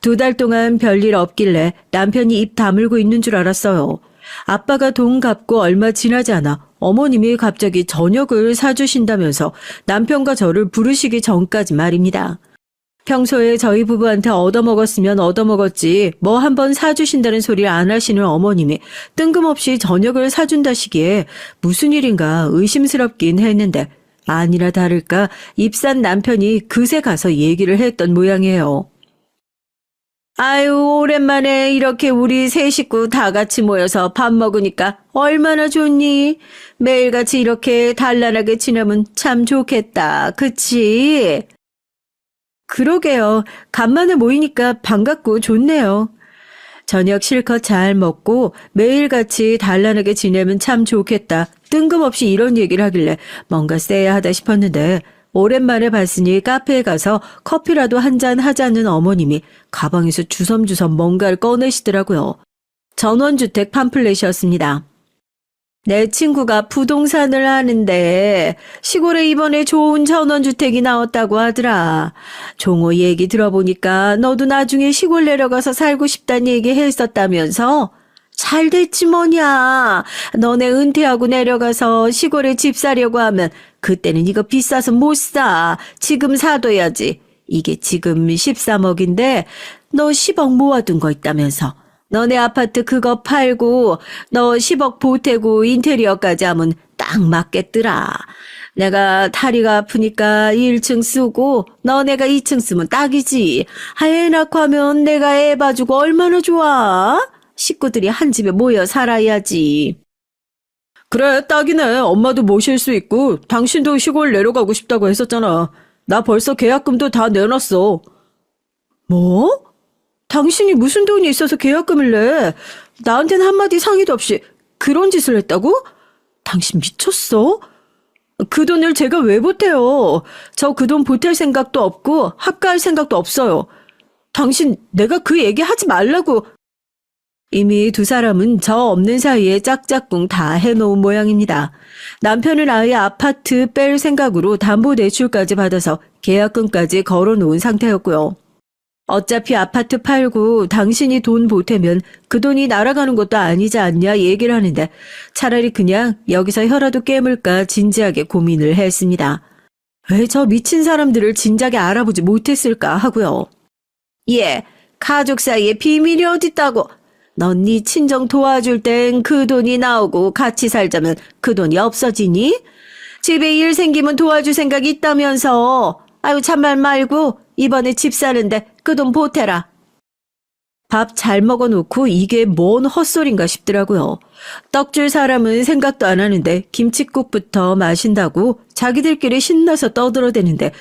2달 동안 별일 없길래 남편이 입 다물고 있는 줄 알았어요. 아빠가 돈 갚고 얼마 지나지 않아 어머님이 갑자기 저녁을 사주신다면서 남편과 저를 부르시기 전까지 말입니다. 평소에 저희 부부한테 얻어먹었으면 얻어먹었지 뭐 한번 사주신다는 소리 안 하시는 어머님이 뜬금없이 저녁을 사준다시기에 무슨 일인가 의심스럽긴 했는데 아니나 다를까 입산 남편이 그새 가서 얘기를 했던 모양이에요. 아유, 오랜만에 이렇게 우리 세 식구 다 같이 모여서 밥 먹으니까 얼마나 좋니? 매일같이 이렇게 단란하게 지내면 참 좋겠다. 그치? 그러게요. 간만에 모이니까 반갑고 좋네요. 저녁 실컷 잘 먹고 매일같이 단란하게 지내면 참 좋겠다. 뜬금없이 이런 얘기를 하길래 뭔가 쎄하다 싶었는데 오랜만에 봤으니 카페에 가서 커피라도 한잔 하자는 어머님이 가방에서 주섬주섬 뭔가를 꺼내시더라고요. 전원주택 팜플렛이었습니다. 내 친구가 부동산을 하는데 시골에 이번에 좋은 전원주택이 나왔다고 하더라. 종호 얘기 들어보니까 너도 나중에 시골 내려가서 살고 싶다는 얘기 했었다면서? 잘 됐지 뭐냐. 너네 은퇴하고 내려가서 시골에 집 사려고 하면 그때는 이거 비싸서 못 사. 지금 사둬야지. 이게 지금 13억인데 너 10억 모아둔 거 있다면서. 너네 아파트 그거 팔고 너 10억 보태고 인테리어까지 하면 딱 맞겠더라. 내가 다리가 아프니까 1층 쓰고 너네가 2층 쓰면 딱이지. 애 낳고 하면 내가 애 봐주고 얼마나 좋아. 식구들이 한 집에 모여 살아야지. 그래, 딱이네. 엄마도 모실 수 있고 당신도 시골 내려가고 싶다고 했었잖아. 나 벌써 계약금도 다 내놨어. 뭐? 당신이 무슨 돈이 있어서 계약금을 내? 나한테는 한마디 상의도 없이 그런 짓을 했다고? 당신 미쳤어? 그 돈을 제가 왜 보태요? 저 그 돈 보탤 생각도 없고 합가할 생각도 없어요. 당신 내가 그 얘기 하지 말라고. 이미 두 사람은 저 없는 사이에 짝짝꿍 다 해놓은 모양입니다. 남편은 아예 아파트 뺄 생각으로 담보대출까지 받아서 계약금까지 걸어놓은 상태였고요. 어차피 아파트 팔고 당신이 돈 보태면 그 돈이 날아가는 것도 아니지 않냐 얘기를 하는데 차라리 그냥 여기서 혀라도 깨물까 진지하게 고민을 했습니다. 왜 저 미친 사람들을 진작에 알아보지 못했을까 하고요. 예, 가족 사이에 비밀이 어딨다고. 넌 네 친정 도와줄 땐 그 돈이 나오고 같이 살자면 그 돈이 없어지니? 집에 일 생기면 도와줄 생각 있다면서. 아유 참말 말고 이번에 집 사는데 그 돈 보태라. 밥 잘 먹어놓고 이게 뭔 헛소린가 싶더라고요. 떡 줄 사람은 생각도 안 하는데 김칫국부터 마신다고 자기들끼리 신나서 떠들어대는데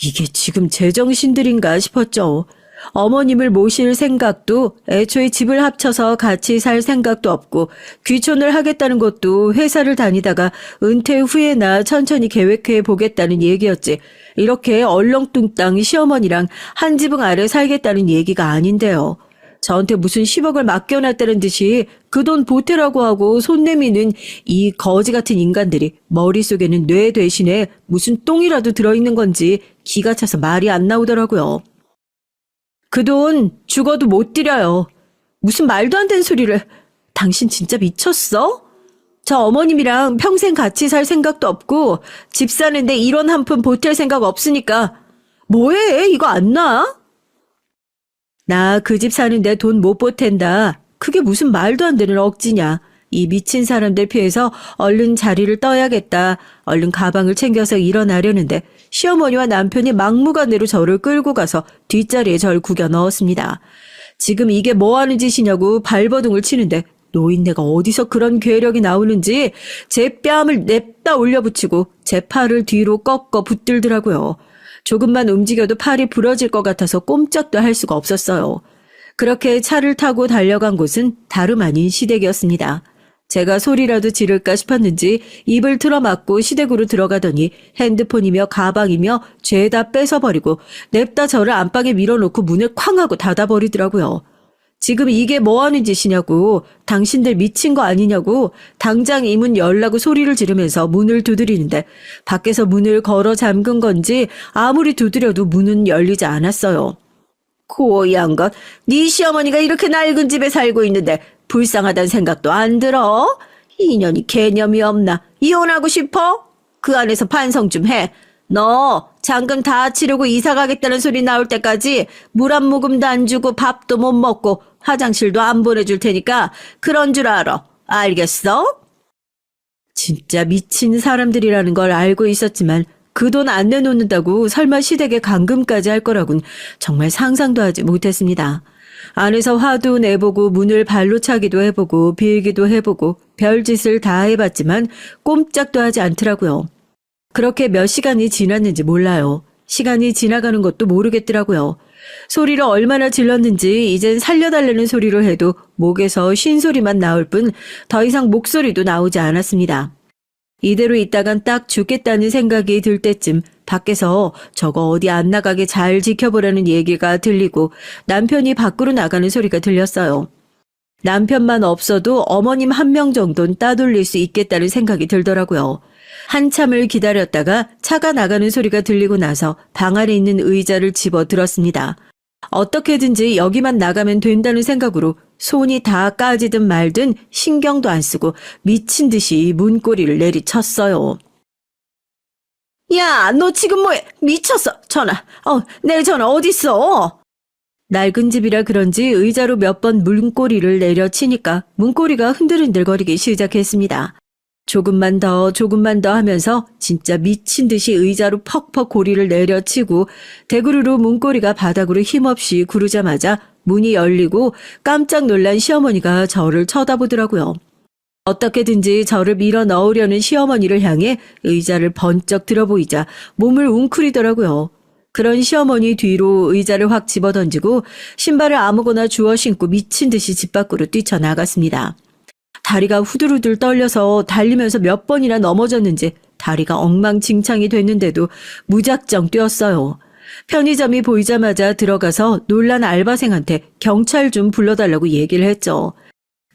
이게 지금 제정신들인가 싶었죠. 어머님을 모실 생각도 애초에 집을 합쳐서 같이 살 생각도 없고 귀촌을 하겠다는 것도 회사를 다니다가 은퇴 후에나 천천히 계획해 보겠다는 얘기였지 이렇게 얼렁뚱땅 시어머니랑 한 지붕 아래 살겠다는 얘기가 아닌데요. 저한테 무슨 10억을 맡겨놨다는 듯이 그 돈 보태라고 하고 손 내미는 이 거지 같은 인간들이 머릿속에는 뇌 대신에 무슨 똥이라도 들어있는 건지 기가 차서 말이 안 나오더라고요. 그 돈 죽어도 못 드려요. 무슨 말도 안 되는 소리를. 당신 진짜 미쳤어? 저 어머님이랑 평생 같이 살 생각도 없고 집 사는데 1원 한 푼 보탤 생각 없으니까 뭐해? 이거 안 나? 나 그 집 사는데 돈 못 보탠다. 그게 무슨 말도 안 되는 억지냐. 이 미친 사람들 피해서 얼른 자리를 떠야겠다. 얼른 가방을 챙겨서 일어나려는데 시어머니와 남편이 막무가내로 저를 끌고 가서 뒷자리에 절 구겨 넣었습니다. 지금 이게 뭐 하는 짓이냐고 발버둥을 치는데 노인네가 어디서 그런 괴력이 나오는지 제 뺨을 냅다 올려붙이고 제 팔을 뒤로 꺾어 붙들더라고요. 조금만 움직여도 팔이 부러질 것 같아서 꼼짝도 할 수가 없었어요. 그렇게 차를 타고 달려간 곳은 다름 아닌 시댁이었습니다. 제가 소리라도 지를까 싶었는지 입을 틀어막고 시댁으로 들어가더니 핸드폰이며 가방이며 죄다 뺏어버리고 냅다 저를 안방에 밀어놓고 문을 쾅 하고 닫아버리더라고요. 지금 이게 뭐 하는 짓이냐고, 당신들 미친 거 아니냐고 당장 이 문 열라고 소리를 지르면서 문을 두드리는데 밖에서 문을 걸어 잠근 건지 아무리 두드려도 문은 열리지 않았어요. 고얀 것, 네 시어머니가 이렇게 낡은 집에 살고 있는데 불쌍하다는 생각도 안 들어? 이년이 개념이 없나? 이혼하고 싶어? 그 안에서 반성 좀 해. 너 잔금 다 치르고 이사 가겠다는 소리 나올 때까지 물 한 모금도 안 주고 밥도 못 먹고 화장실도 안 보내줄 테니까 그런 줄 알아. 알겠어? 진짜 미친 사람들이라는 걸 알고 있었지만 그 돈 안 내놓는다고 설마 시댁에 감금까지 할 거라곤 정말 상상도 하지 못했습니다. 안에서 화도 내보고 문을 발로 차기도 해보고 빌기도 해보고 별짓을 다 해봤지만 꼼짝도 하지 않더라고요. 그렇게 몇 시간이 지났는지 몰라요. 시간이 지나가는 것도 모르겠더라고요. 소리를 얼마나 질렀는지 이젠 살려달라는 소리를 해도 목에서 쉰소리만 나올 뿐 더 이상 목소리도 나오지 않았습니다. 이대로 있다간 딱 죽겠다는 생각이 들 때쯤 밖에서 저거 어디 안 나가게 잘 지켜보라는 얘기가 들리고 남편이 밖으로 나가는 소리가 들렸어요. 남편만 없어도 어머님 1명 정도는 따돌릴 수 있겠다는 생각이 들더라고요. 한참을 기다렸다가 차가 나가는 소리가 들리고 나서 방 안에 있는 의자를 집어 들었습니다. 어떻게든지 여기만 나가면 된다는 생각으로 손이 다 까지든 말든 신경도 안 쓰고 미친 듯이 문고리를 내리쳤어요. 야, 너 지금 뭐해? 미쳤어. 전화. 내 전화 어딨어? 낡은 집이라 그런지 의자로 몇 번 문고리를 내려치니까 문고리가 흔들흔들거리기 시작했습니다. 조금만 더 하면서 진짜 미친 듯이 의자로 퍽퍽 고리를 내려치고 대구르로 문고리가 바닥으로 힘없이 구르자마자 문이 열리고 깜짝 놀란 시어머니가 저를 쳐다보더라고요. 어떻게든지 저를 밀어 넣으려는 시어머니를 향해 의자를 번쩍 들어보이자 몸을 웅크리더라고요. 그런 시어머니 뒤로 의자를 확 집어던지고 신발을 아무거나 주워 신고 미친 듯이 집 밖으로 뛰쳐나갔습니다. 다리가 후들후들 떨려서 달리면서 몇 번이나 넘어졌는지 다리가 엉망진창이 됐는데도 무작정 뛰었어요. 편의점이 보이자마자 들어가서 놀란 알바생한테 경찰 좀 불러달라고 얘기를 했죠.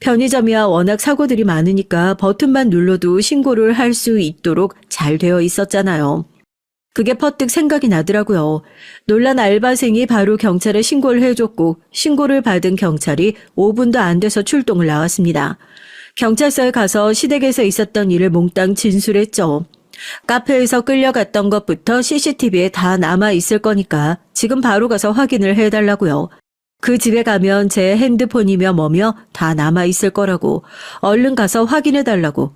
편의점이야 워낙 사고들이 많으니까 버튼만 눌러도 신고를 할 수 있도록 잘 되어 있었잖아요. 그게 퍼뜩 생각이 나더라고요. 놀란 알바생이 바로 경찰에 신고를 해줬고 신고를 받은 경찰이 5분도 안 돼서 출동을 나왔습니다. 경찰서에 가서 시댁에서 있었던 일을 몽땅 진술했죠. 카페에서 끌려갔던 것부터 CCTV에 다 남아있을 거니까 지금 바로 가서 확인을 해달라고요. 그 집에 가면 제 핸드폰이며 뭐며 다 남아있을 거라고 얼른 가서 확인해달라고.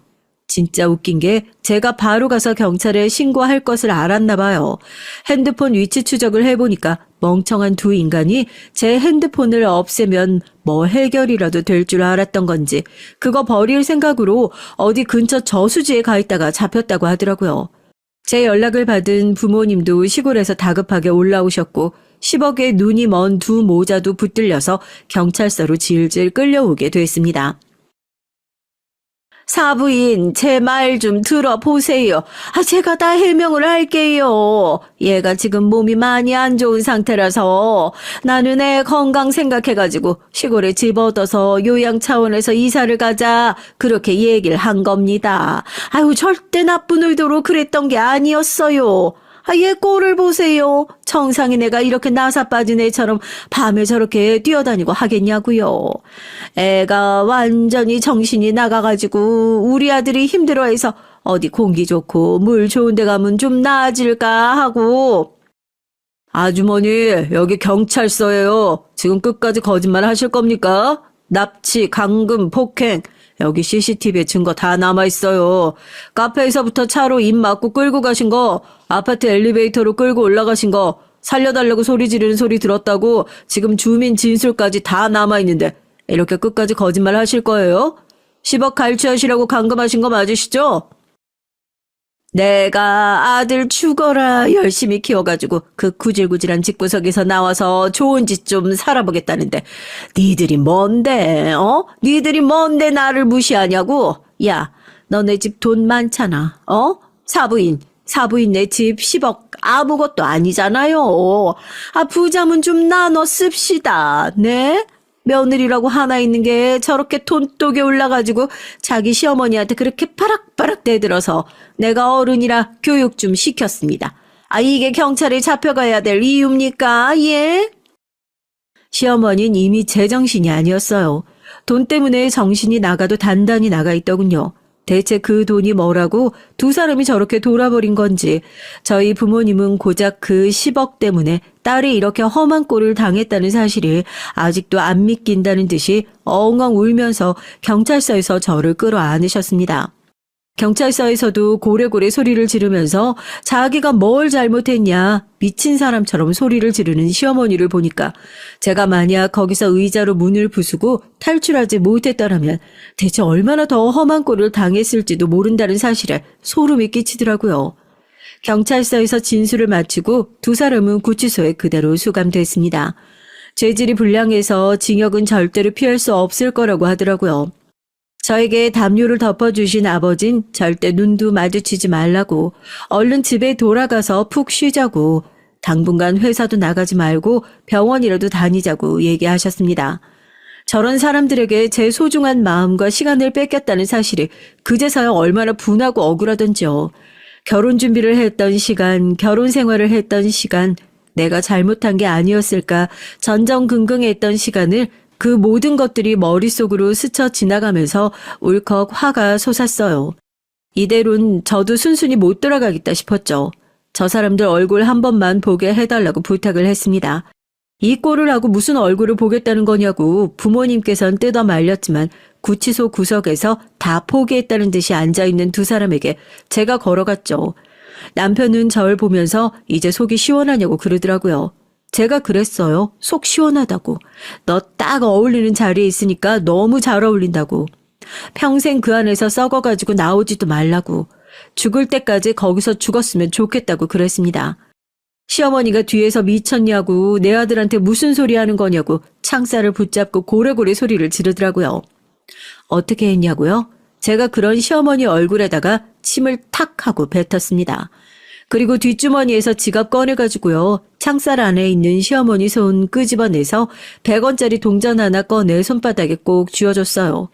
진짜 웃긴 게 제가 바로 가서 경찰에 신고할 것을 알았나 봐요. 핸드폰 위치 추적을 해보니까 멍청한 두 인간이 제 핸드폰을 없애면 뭐 해결이라도 될 줄 알았던 건지 그거 버릴 생각으로 어디 근처 저수지에 가 있다가 잡혔다고 하더라고요. 제 연락을 받은 부모님도 시골에서 다급하게 올라오셨고 10억에 눈이 먼 두 모자도 붙들려서 경찰서로 질질 끌려오게 됐습니다. 사부인, 제 말 좀 들어보세요. 제가 다 해명을 할게요. 얘가 지금 몸이 많이 안 좋은 상태라서 나는 애 건강 생각해가지고 시골에 집 얻어서 요양 차원에서 이사를 가자. 그렇게 얘기를 한 겁니다. 아유, 절대 나쁜 의도로 그랬던 게 아니었어요. 얘 꼴을 보세요. 정상인 애가 이렇게 나사 빠진 애처럼 밤에 저렇게 뛰어다니고 하겠냐고요. 애가 완전히 정신이 나가가지고 우리 아들이 힘들어해서 어디 공기 좋고 물 좋은 데 가면 좀 나아질까 하고. 아주머니, 여기 경찰서예요. 지금 끝까지 거짓말 하실 겁니까? 납치, 감금, 폭행. 여기 CCTV에 증거 다 남아있어요. 카페에서부터 차로 입 막고 끌고 가신 거, 아파트 엘리베이터로 끌고 올라가신 거, 살려달라고 소리 지르는 소리 들었다고 지금 주민 진술까지 다 남아있는데 이렇게 끝까지 거짓말 하실 거예요? 10억 갈취하시라고 감금하신 거 맞으시죠? 내가 아들 죽어라 열심히 키워가지고 그 구질구질한 집구석에서 나와서 좋은 짓 좀 살아보겠다는데 니들이 뭔데 니들이 뭔데 나를 무시하냐고. 야, 너네 집 돈 많잖아. 사부인 내 집 10억 아무것도 아니잖아요. 부자면 좀 나눠 씁시다. 네? 며느리라고 하나 있는 게 저렇게 돈독에 올라가지고 자기 시어머니한테 그렇게 바락바락 대들어서 내가 어른이라 교육 좀 시켰습니다. 이게 경찰에 잡혀가야 될 이유입니까? 예? 시어머니는 이미 제정신이 아니었어요. 돈 때문에 정신이 나가도 단단히 나가 있더군요. 대체 그 돈이 뭐라고 두 사람이 저렇게 돌아버린 건지. 저희 부모님은 고작 그 10억 때문에 딸이 이렇게 험한 꼴을 당했다는 사실이 아직도 안 믿긴다는 듯이 엉엉 울면서 경찰서에서 저를 끌어안으셨습니다. 경찰서에서도 고래고래 소리를 지르면서 자기가 뭘 잘못했냐 미친 사람처럼 소리를 지르는 시어머니를 보니까 제가 만약 거기서 의자로 문을 부수고 탈출하지 못했더라면 대체 얼마나 더 험한 꼴을 당했을지도 모른다는 사실에 소름이 끼치더라고요. 경찰서에서 진술을 마치고 두 사람은 구치소에 그대로 수감됐습니다. 죄질이 불량해서 징역은 절대로 피할 수 없을 거라고 하더라고요. 저에게 담요를 덮어주신 아버진 절대 눈도 마주치지 말라고, 얼른 집에 돌아가서 푹 쉬자고, 당분간 회사도 나가지 말고 병원이라도 다니자고 얘기하셨습니다. 저런 사람들에게 제 소중한 마음과 시간을 뺏겼다는 사실이 그제서야 얼마나 분하고 억울하던지요. 결혼 준비를 했던 시간, 결혼 생활을 했던 시간, 내가 잘못한 게 아니었을까 전전긍긍했던 시간을 그 모든 것들이 머릿속으로 스쳐 지나가면서 울컥 화가 솟았어요. 이대로는 저도 순순히 못 돌아가겠다 싶었죠. 저 사람들 얼굴 한 번만 보게 해달라고 부탁을 했습니다. 이 꼴을 하고 무슨 얼굴을 보겠다는 거냐고 부모님께선 뜯어 말렸지만 구치소 구석에서 다 포기했다는 듯이 앉아있는 두 사람에게 제가 걸어갔죠. 남편은 절 보면서 이제 속이 시원하냐고 그러더라고요. 제가 그랬어요. 속 시원하다고. 너 딱 어울리는 자리에 있으니까 너무 잘 어울린다고. 평생 그 안에서 썩어가지고 나오지도 말라고. 죽을 때까지 거기서 죽었으면 좋겠다고 그랬습니다. 시어머니가 뒤에서 미쳤냐고, 내 아들한테 무슨 소리 하는 거냐고 창살을 붙잡고 고래고래 소리를 지르더라고요. 어떻게 했냐고요? 제가 그런 시어머니 얼굴에다가 침을 탁 하고 뱉었습니다. 그리고 뒷주머니에서 지갑 꺼내가지고요. 창살 안에 있는 시어머니 손 끄집어내서 100원짜리 동전 하나 꺼내 손바닥에 꼭 쥐어줬어요.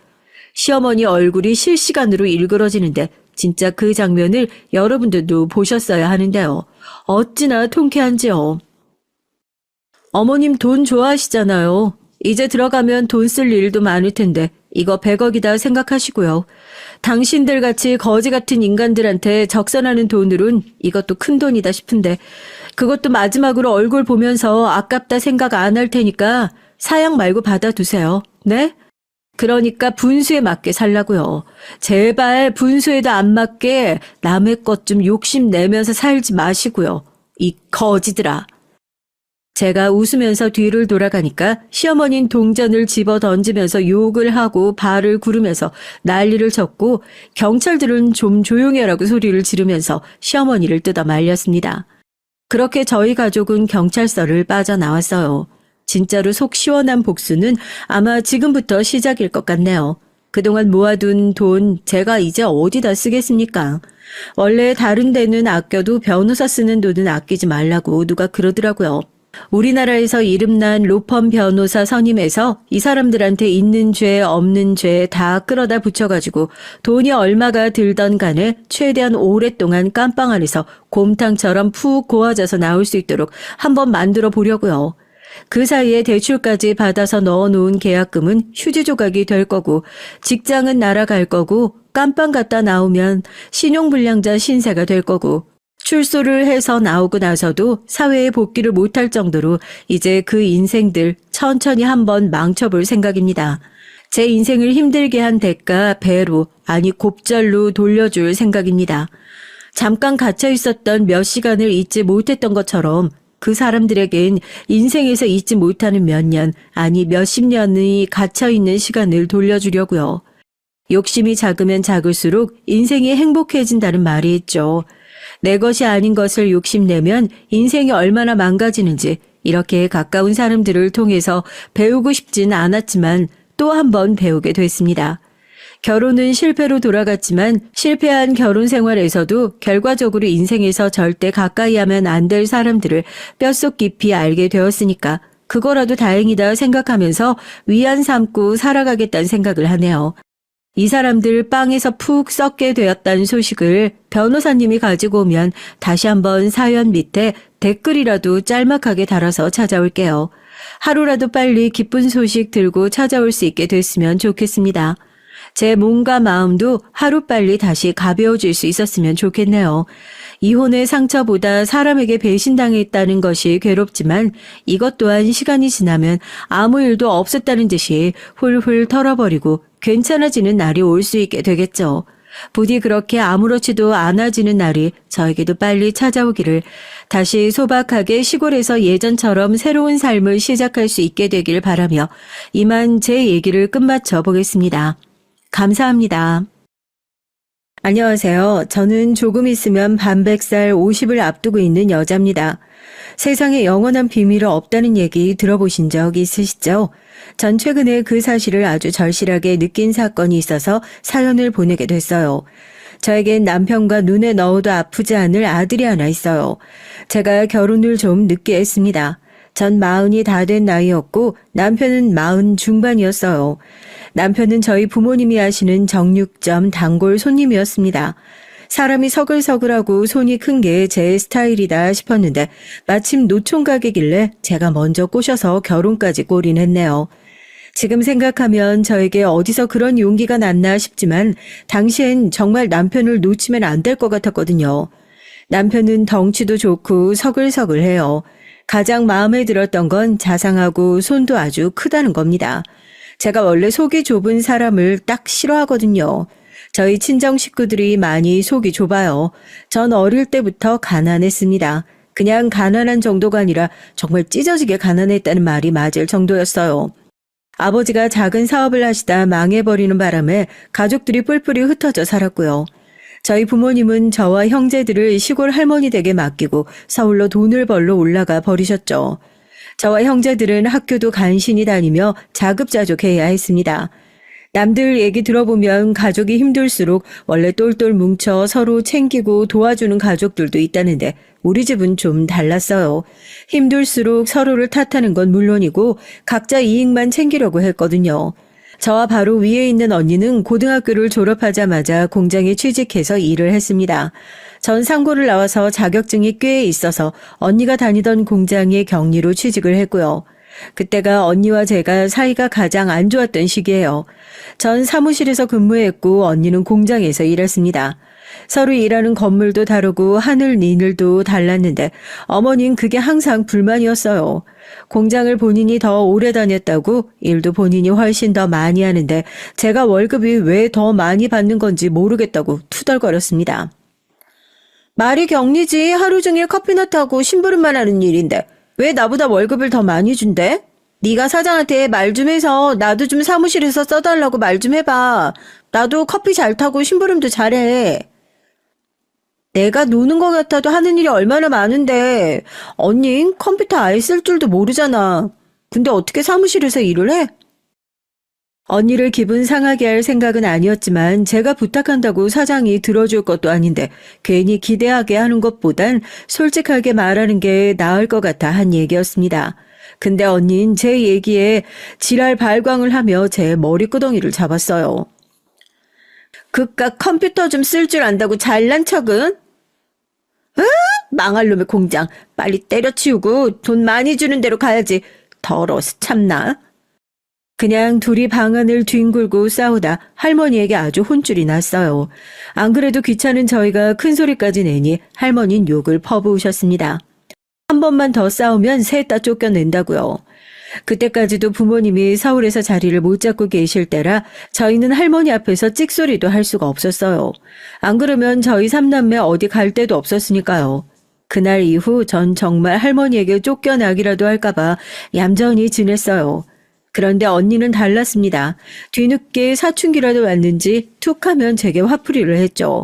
시어머니 얼굴이 실시간으로 일그러지는데 진짜 그 장면을 여러분들도 보셨어야 하는데요. 어찌나 통쾌한지요. 어머님 돈 좋아하시잖아요. 이제 들어가면 돈 쓸 일도 많을 텐데 이거 100억이다 생각하시고요. 당신들 같이 거지 같은 인간들한테 적선하는 돈으론 이것도 큰 돈이다 싶은데 그것도 마지막으로 얼굴 보면서 아깝다 생각 안 할 테니까 사양 말고 받아두세요. 네? 그러니까 분수에 맞게 살라고요. 제발 분수에도 안 맞게 남의 것 좀 욕심내면서 살지 마시고요. 이 거지들아. 제가 웃으면서 뒤를 돌아가니까 시어머니는 동전을 집어 던지면서 욕을 하고 발을 구르면서 난리를 쳤고 경찰들은 좀 조용히 하라고 소리를 지르면서 시어머니를 뜯어 말렸습니다. 그렇게 저희 가족은 경찰서를 빠져나왔어요. 진짜로 속 시원한 복수는 아마 지금부터 시작일 것 같네요. 그동안 모아둔 돈 제가 이제 어디다 쓰겠습니까? 원래 다른 데는 아껴도 변호사 쓰는 돈은 아끼지 말라고 누가 그러더라고요. 우리나라에서 이름난 로펌 변호사 선임해서 이 사람들한테 있는 죄 없는 죄 다 끌어다 붙여가지고 돈이 얼마가 들던 간에 최대한 오랫동안 깜빵 안에서 곰탕처럼 푹 고아져서 나올 수 있도록 한번 만들어 보려고요. 그 사이에 대출까지 받아서 넣어놓은 계약금은 휴지 조각이 될 거고 직장은 날아갈 거고 깜빵 갔다 나오면 신용불량자 신세가 될 거고 출소를 해서 나오고 나서도 사회에 복귀를 못할 정도로 이제 그 인생들 천천히 한번 망쳐볼 생각입니다. 제 인생을 힘들게 한 대가 배로 아니 곱절로 돌려줄 생각입니다. 잠깐 갇혀 있었던 몇 시간을 잊지 못했던 것처럼 그 사람들에겐 인생에서 잊지 못하는 몇 년 아니 몇십 년의 갇혀있는 시간을 돌려주려고요. 욕심이 작으면 작을수록 인생이 행복해진다는 말이 있죠. 내 것이 아닌 것을 욕심내면 인생이 얼마나 망가지는지 이렇게 가까운 사람들을 통해서 배우고 싶진 않았지만 또 한 번 배우게 됐습니다. 결혼은 실패로 돌아갔지만 실패한 결혼 생활에서도 결과적으로 인생에서 절대 가까이 하면 안 될 사람들을 뼛속 깊이 알게 되었으니까 그거라도 다행이다 생각하면서 위안 삼고 살아가겠다는 생각을 하네요. 이 사람들 빵에서 푹 썩게 되었다는 소식을 변호사님이 가지고 오면 다시 한번 사연 밑에 댓글이라도 짤막하게 달아서 찾아올게요. 하루라도 빨리 기쁜 소식 들고 찾아올 수 있게 됐으면 좋겠습니다. 제 몸과 마음도 하루빨리 다시 가벼워질 수 있었으면 좋겠네요. 이혼의 상처보다 사람에게 배신당했다는 것이 괴롭지만 이것 또한 시간이 지나면 아무 일도 없었다는 듯이 훌훌 털어버리고 괜찮아지는 날이 올 수 있게 되겠죠. 부디 그렇게 아무렇지도 않아지는 날이 저에게도 빨리 찾아오기를, 다시 소박하게 시골에서 예전처럼 새로운 삶을 시작할 수 있게 되길 바라며 이만 제 얘기를 끝마쳐 보겠습니다. 감사합니다. 안녕하세요. 저는 조금 있으면 반백살 50을 앞두고 있는 여자입니다. 세상에 영원한 비밀은 없다는 얘기 들어보신 적 있으시죠? 전 최근에 그 사실을 아주 절실하게 느낀 사건이 있어서 사연을 보내게 됐어요. 저에겐 남편과 눈에 넣어도 아프지 않을 아들이 하나 있어요. 제가 결혼을 좀 늦게 했습니다. 전 40이 다 된 나이였고 남편은 40 중반이었어요. 남편은 저희 부모님이 하시는 정육점 단골 손님이었습니다. 사람이 서글서글하고 손이 큰 게 제 스타일이다 싶었는데 마침 노총각이길래 제가 먼저 꼬셔서 결혼까지 골인했네요. 지금 생각하면 저에게 어디서 그런 용기가 났나 싶지만 당시엔 정말 남편을 놓치면 안 될 것 같았거든요. 남편은 덩치도 좋고 서글서글해요. 가장 마음에 들었던 건 자상하고 손도 아주 크다는 겁니다. 제가 원래 속이 좁은 사람을 딱 싫어하거든요. 저희 친정 식구들이 많이 속이 좁아요. 전 어릴 때부터 가난했습니다. 그냥 가난한 정도가 아니라 정말 찢어지게 가난했다는 말이 맞을 정도였어요. 아버지가 작은 사업을 하시다 망해버리는 바람에 가족들이 뿔뿔이 흩어져 살았고요. 저희 부모님은 저와 형제들을 시골 할머니 댁에 맡기고 서울로 돈을 벌러 올라가 버리셨죠. 저와 형제들은 학교도 간신히 다니며 자급자족해야 했습니다. 남들 얘기 들어보면 가족이 힘들수록 원래 똘똘 뭉쳐 서로 챙기고 도와주는 가족들도 있다는데 우리 집은 좀 달랐어요. 힘들수록 서로를 탓하는 건 물론이고 각자 이익만 챙기려고 했거든요. 저와 바로 위에 있는 언니는 고등학교를 졸업하자마자 공장에 취직해서 일을 했습니다. 전 상고를 나와서 자격증이 꽤 있어서 언니가 다니던 공장에 격리로 취직을 했고요. 그때가 언니와 제가 사이가 가장 안 좋았던 시기예요. 전 사무실에서 근무했고 언니는 공장에서 일했습니다. 서로 일하는 건물도 다르고 하늘 니늘도 달랐는데 어머니는 그게 항상 불만이었어요. 공장을 본인이 더 오래 다녔다고 일도 본인이 훨씬 더 많이 하는데 제가 월급이 왜 더 많이 받는 건지 모르겠다고 투덜거렸습니다. 말이 격리지 하루 종일 커피나 타고 심부름만 하는 일인데 왜 나보다 월급을 더 많이 준대? 네가 사장한테 말 좀 해서 나도 좀 사무실에서 써달라고 말 좀 해봐. 나도 커피 잘 타고 심부름도 잘해. 내가 노는 것 같아도 하는 일이 얼마나 많은데 언니 컴퓨터 아예 쓸 줄도 모르잖아. 근데 어떻게 사무실에서 일을 해? 언니를 기분 상하게 할 생각은 아니었지만 제가 부탁한다고 사장이 들어줄 것도 아닌데 괜히 기대하게 하는 것보단 솔직하게 말하는 게 나을 것 같아 한 얘기였습니다. 근데 언니는 제 얘기에 지랄 발광을 하며 제 머리끄덩이를 잡았어요. 그깟 컴퓨터 좀 쓸 줄 안다고 잘난 척은? 망할 놈의 공장 빨리 때려치우고 돈 많이 주는 대로 가야지. 더러워서 참나. 그냥 둘이 방안을 뒹굴고 싸우다 할머니에게 아주 혼쭐이 났어요. 안 그래도 귀찮은 저희가 큰 소리까지 내니 할머니는 욕을 퍼부으셨습니다. 한 번만 더 싸우면 셋 다 쫓겨낸다고요. 그때까지도 부모님이 서울에서 자리를 못 잡고 계실 때라 저희는 할머니 앞에서 찍소리도 할 수가 없었어요. 안 그러면 저희 삼남매 어디 갈 데도 없었으니까요. 그날 이후 전 정말 할머니에게 쫓겨나기라도 할까봐 얌전히 지냈어요. 그런데 언니는 달랐습니다. 뒤늦게 사춘기라도 왔는지 툭 하면 제게 화풀이를 했죠.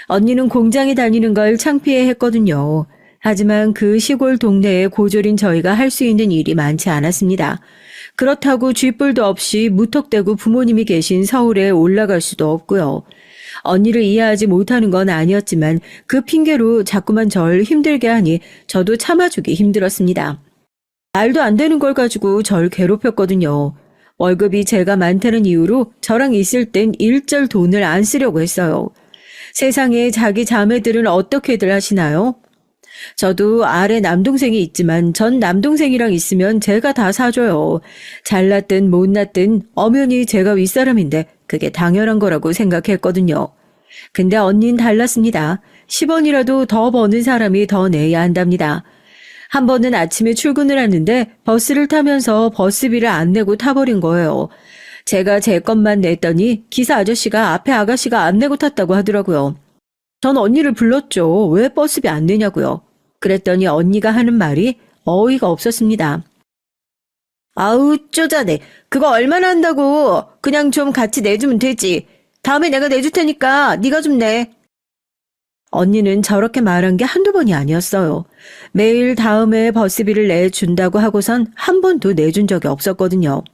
언니는 공장에 다니는 걸 창피해 했거든요. 하지만 그 시골 동네에 고졸인 저희가 할 수 있는 일이 많지 않았습니다. 그렇다고 쥐뿔도 없이 무턱대고 부모님이 계신 서울에 올라갈 수도 없고요. 언니를 이해하지 못하는 건 아니었지만 그 핑계로 자꾸만 절 힘들게 하니 저도 참아주기 힘들었습니다. 말도 안 되는 걸 가지고 절 괴롭혔거든요. 월급이 제가 많다는 이유로 저랑 있을 땐 일절 돈을 안 쓰려고 했어요. 세상에 자기 자매들은 어떻게들 하시나요? 저도 아래 남동생이 있지만 전 남동생이랑 있으면 제가 다 사줘요. 잘났든 못났든 엄연히 제가 윗사람인데 그게 당연한 거라고 생각했거든요. 근데 언니는 달랐습니다. 10원이라도 더 버는 사람이 더 내야 한답니다. 한 번은 아침에 출근을 했는데 버스를 타면서 버스비를 안 내고 타버린 거예요. 제가 제 것만 냈더니 기사 아저씨가 앞에 아가씨가 안 내고 탔다고 하더라고요. 전 언니를 불렀죠. 왜 버스비 안 내냐고요. 그랬더니 언니가 하는 말이 어이가 없었습니다. 아우 쪼잔해. 그거 얼마나 한다고. 그냥 좀 같이 내주면 되지. 다음에 내가 내줄 테니까 네가 좀 내. 언니는 저렇게 말한 게 한두 번이 아니었어요. 매일 다음에 버스비를 내준다고 하고선 한 번도 내준 적이 없었거든요.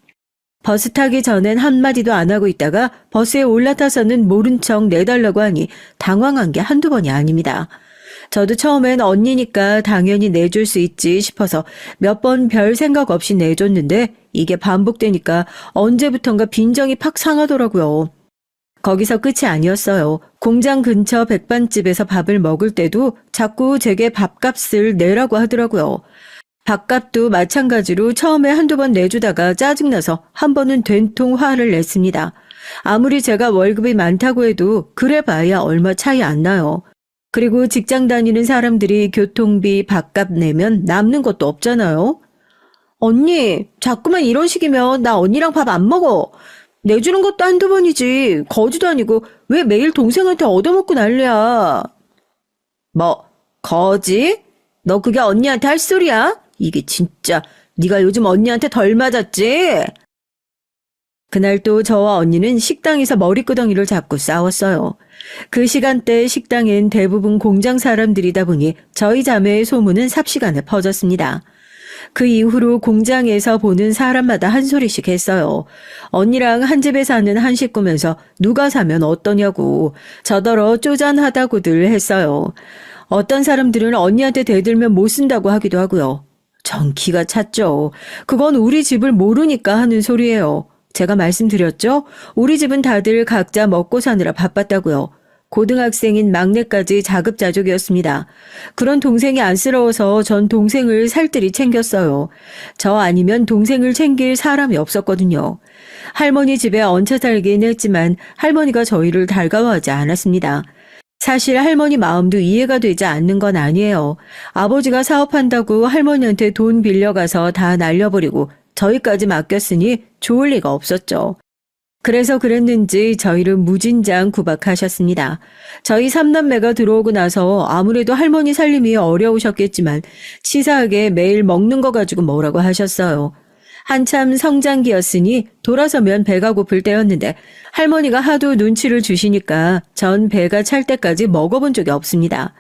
버스 타기 전엔 한마디도 안 하고 있다가 버스에 올라타서는 모른 척 내달라고 하니 당황한 게 한두 번이 아닙니다. 저도 처음엔 언니니까 당연히 내줄 수 있지 싶어서 몇 번 별 생각 없이 내줬는데 이게 반복되니까 언제부턴가 빈정이 팍 상하더라고요. 거기서 끝이 아니었어요. 공장 근처 백반집에서 밥을 먹을 때도 자꾸 제게 밥값을 내라고 하더라고요. 밥값도 마찬가지로 처음에 한두 번 내주다가 짜증나서 한 번은 된통 화를 냈습니다. 아무리 제가 월급이 많다고 해도 그래봐야 얼마 차이 안 나요. 그리고 직장 다니는 사람들이 교통비, 밥값 내면 남는 것도 없잖아요. 언니, 자꾸만 이런 식이면 나 언니랑 밥 안 먹어. 내주는 것도 한두 번이지 거지도 아니고 왜 매일 동생한테 얻어먹고 난리야. 뭐 거지? 너 그게 언니한테 할 소리야? 이게 진짜 네가 요즘 언니한테 덜 맞았지? 그날 또 저와 언니는 식당에서 머리끄덩이를 잡고 싸웠어요. 그 시간대 식당엔 대부분 공장 사람들이다 보니 저희 자매의 소문은 삽시간에 퍼졌습니다. 그 이후로 공장에서 보는 사람마다 한 소리씩 했어요. 언니랑 한 집에 사는 한 식구면서 누가 사면 어떠냐고 저더러 쪼잔하다고들 했어요. 어떤 사람들은 언니한테 대들면 못 쓴다고 하기도 하고요. 전 기가 찼죠. 그건 우리 집을 모르니까 하는 소리예요. 제가 말씀드렸죠? 우리 집은 다들 각자 먹고 사느라 바빴다고요. 고등학생인 막내까지 자급자족이었습니다. 그런 동생이 안쓰러워서 전 동생을 살뜰히 챙겼어요. 저 아니면 동생을 챙길 사람이 없었거든요. 할머니 집에 얹혀 살긴 했지만 할머니가 저희를 달가워하지 않았습니다. 사실 할머니 마음도 이해가 되지 않는 건 아니에요. 아버지가 사업한다고 할머니한테 돈 빌려가서 다 날려버리고 저희까지 맡겼으니 좋을 리가 없었죠. 그래서 그랬는지 저희를 무진장 구박하셨습니다. 저희 삼남매가 들어오고 나서 아무래도 할머니 살림이 어려우셨겠지만 치사하게 매일 먹는 거 가지고 뭐라고 하셨어요. 한참 성장기였으니 돌아서면 배가 고플 때였는데 할머니가 하도 눈치를 주시니까 전 배가 찰 때까지 먹어본 적이 없습니다.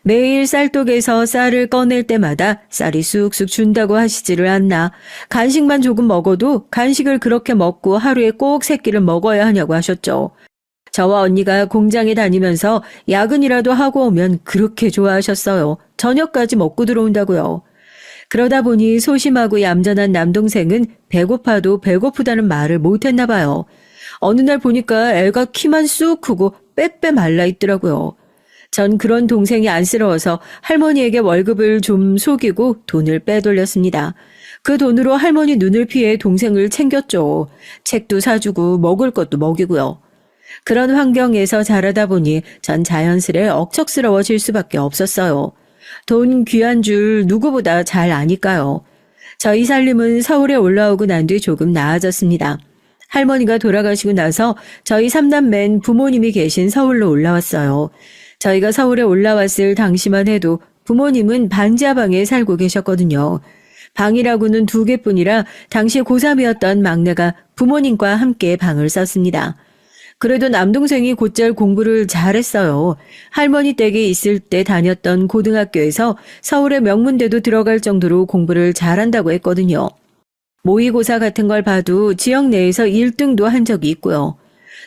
매일 쌀독에서 쌀을 꺼낼 때마다 쌀이 쑥쑥 준다고 하시지를 않나. 간식만 조금 먹어도 간식을 그렇게 먹고 하루에 꼭 3끼를 먹어야 하냐고 하셨죠. 저와 언니가 공장에 다니면서 야근이라도 하고 오면 그렇게 좋아하셨어요. 저녁까지 먹고 들어온다고요. 그러다 보니 소심하고 얌전한 남동생은 배고파도 배고프다는 말을 못했나 봐요. 어느 날 보니까 애가 키만 쑥 크고 빼빼 말라 있더라고요. 전 그런 동생이 안쓰러워서 할머니에게 월급을 좀 속이고 돈을 빼돌렸습니다. 그 돈으로 할머니 눈을 피해 동생을 챙겼죠. 책도 사주고 먹을 것도 먹이고요. 그런 환경에서 자라다 보니 전 자연스레 억척스러워질 수밖에 없었어요. 돈 귀한 줄 누구보다 잘 아니까요. 저희 살림은 서울에 올라오고 난 뒤 조금 나아졌습니다. 할머니가 돌아가시고 나서 저희 3남매는 부모님이 계신 서울로 올라왔어요. 저희가 서울에 올라왔을 당시만 해도 부모님은 반지하방에 살고 계셨거든요. 방이라고는 2개뿐이라 당시 고3이었던 막내가 부모님과 함께 방을 썼습니다. 그래도 남동생이 곧잘 공부를 잘했어요. 할머니 댁에 있을 때 다녔던 고등학교에서 서울의 명문대도 들어갈 정도로 공부를 잘한다고 했거든요. 모의고사 같은 걸 봐도 지역 내에서 1등도 한 적이 있고요.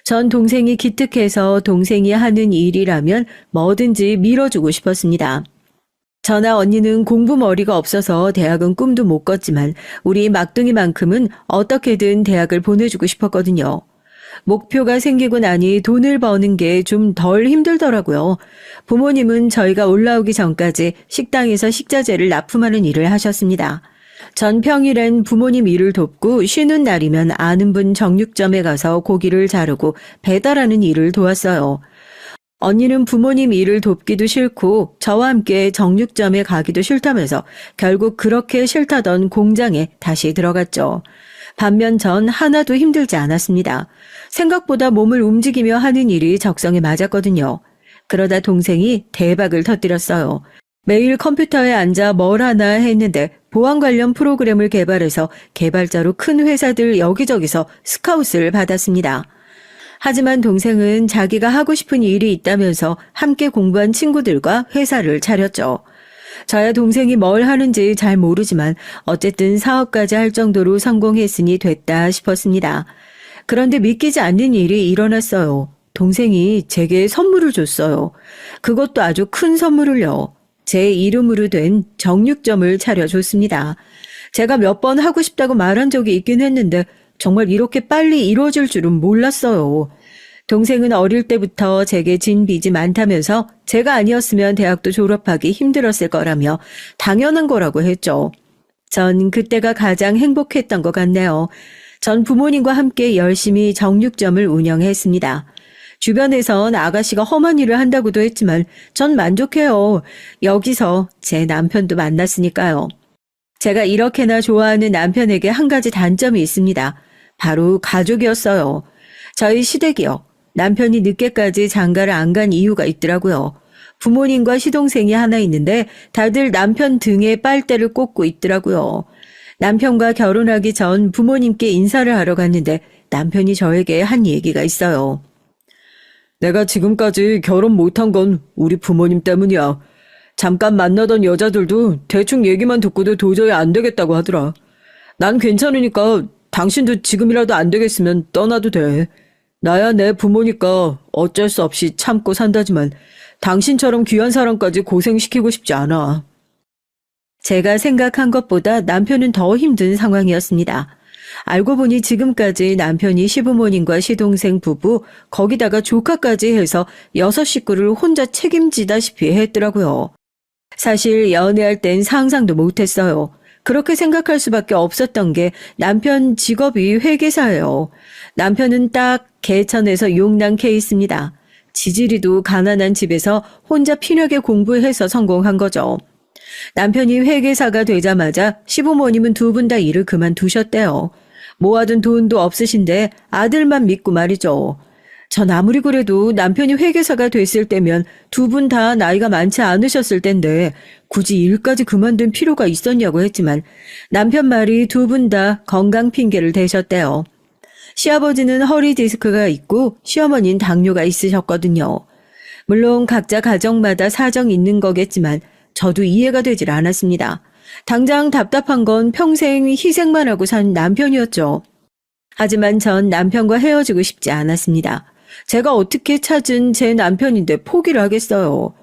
전 동생이 기특해서 동생이 하는 일이라면 뭐든지 밀어주고 싶었습니다. 저나 언니는 공부 머리가 없어서 대학은 꿈도 못 꿨지만 우리 막둥이만큼은 어떻게든 대학을 보내주고 싶었거든요. 목표가 생기고 나니 돈을 버는 게 좀 덜 힘들더라고요. 부모님은 저희가 올라오기 전까지 식당에서 식자재를 납품하는 일을 하셨습니다. 전 평일엔 부모님 일을 돕고 쉬는 날이면 아는 분 정육점에 가서 고기를 자르고 배달하는 일을 도왔어요. 언니는 부모님 일을 돕기도 싫고 저와 함께 정육점에 가기도 싫다면서 결국 그렇게 싫다던 공장에 다시 들어갔죠. 반면 전 하나도 힘들지 않았습니다. 생각보다 몸을 움직이며 하는 일이 적성에 맞았거든요. 그러다 동생이 대박을 터뜨렸어요. 매일 컴퓨터에 앉아 뭘 하나 했는데 보안 관련 프로그램을 개발해서 개발자로 큰 회사들 여기저기서 스카웃을 받았습니다. 하지만 동생은 자기가 하고 싶은 일이 있다면서 함께 공부한 친구들과 회사를 차렸죠. 저야 동생이 뭘 하는지 잘 모르지만 어쨌든 사업까지 할 정도로 성공했으니 됐다 싶었습니다. 그런데 믿기지 않는 일이 일어났어요. 동생이 제게 선물을 줬어요. 그것도 아주 큰 선물을요. 제 이름으로 된 정육점을 차려줬습니다. 제가 몇 번 하고 싶다고 말한 적이 있긴 했는데 정말 이렇게 빨리 이루어질 줄은 몰랐어요. 동생은 어릴 때부터 제게 진 빚이 많다면서 제가 아니었으면 대학도 졸업하기 힘들었을 거라며 당연한 거라고 했죠. 전 그때가 가장 행복했던 것 같네요. 전 부모님과 함께 열심히 정육점을 운영했습니다. 주변에선 아가씨가 험한 일을 한다고도 했지만 전 만족해요. 여기서 제 남편도 만났으니까요. 제가 이렇게나 좋아하는 남편에게 한 가지 단점이 있습니다. 바로 가족이었어요. 저희 시댁이요. 남편이 늦게까지 장가를 안 간 이유가 있더라고요. 부모님과 시동생이 하나 있는데 다들 남편 등에 빨대를 꽂고 있더라고요. 남편과 결혼하기 전 부모님께 인사를 하러 갔는데 남편이 저에게 한 얘기가 있어요. 내가 지금까지 결혼 못한 건 우리 부모님 때문이야. 잠깐 만나던 여자들도 대충 얘기만 듣고도 도저히 안 되겠다고 하더라. 난 괜찮으니까 당신도 지금이라도 안 되겠으면 떠나도 돼. 나야 내 부모니까 어쩔 수 없이 참고 산다지만 당신처럼 귀한 사람까지 고생시키고 싶지 않아. 제가 생각한 것보다 남편은 더 힘든 상황이었습니다. 알고 보니 지금까지 남편이 시부모님과 시동생 부부 거기다가 조카까지 해서 6식구를 혼자 책임지다시피 했더라고요. 사실 연애할 땐 상상도 못했어요. 그렇게 생각할 수밖에 없었던 게 남편 직업이 회계사예요. 남편은 딱 개천에서 용난 케이스입니다. 지지리도 가난한 집에서 혼자 피나게 공부해서 성공한 거죠. 남편이 회계사가 되자마자 시부모님은 2분 다 일을 그만두셨대요. 모아둔 돈도 없으신데 아들만 믿고 말이죠. 전 아무리 그래도 남편이 회계사가 됐을 때면 2분 다 나이가 많지 않으셨을 텐데 굳이 일까지 그만둔 필요가 있었냐고 했지만 남편 말이 2분 다 건강 핑계를 대셨대요. 시아버지는 허리 디스크가 있고 시어머니는 당뇨가 있으셨거든요. 물론 각자 가정마다 사정이 있는 거겠지만 저도 이해가 되질 않았습니다. 당장 답답한 건 평생 희생만 하고 산 남편이었죠. 하지만 전 남편과 헤어지고 싶지 않았습니다. 제가 어떻게 찾은 제 남편인데 포기를 하겠어요.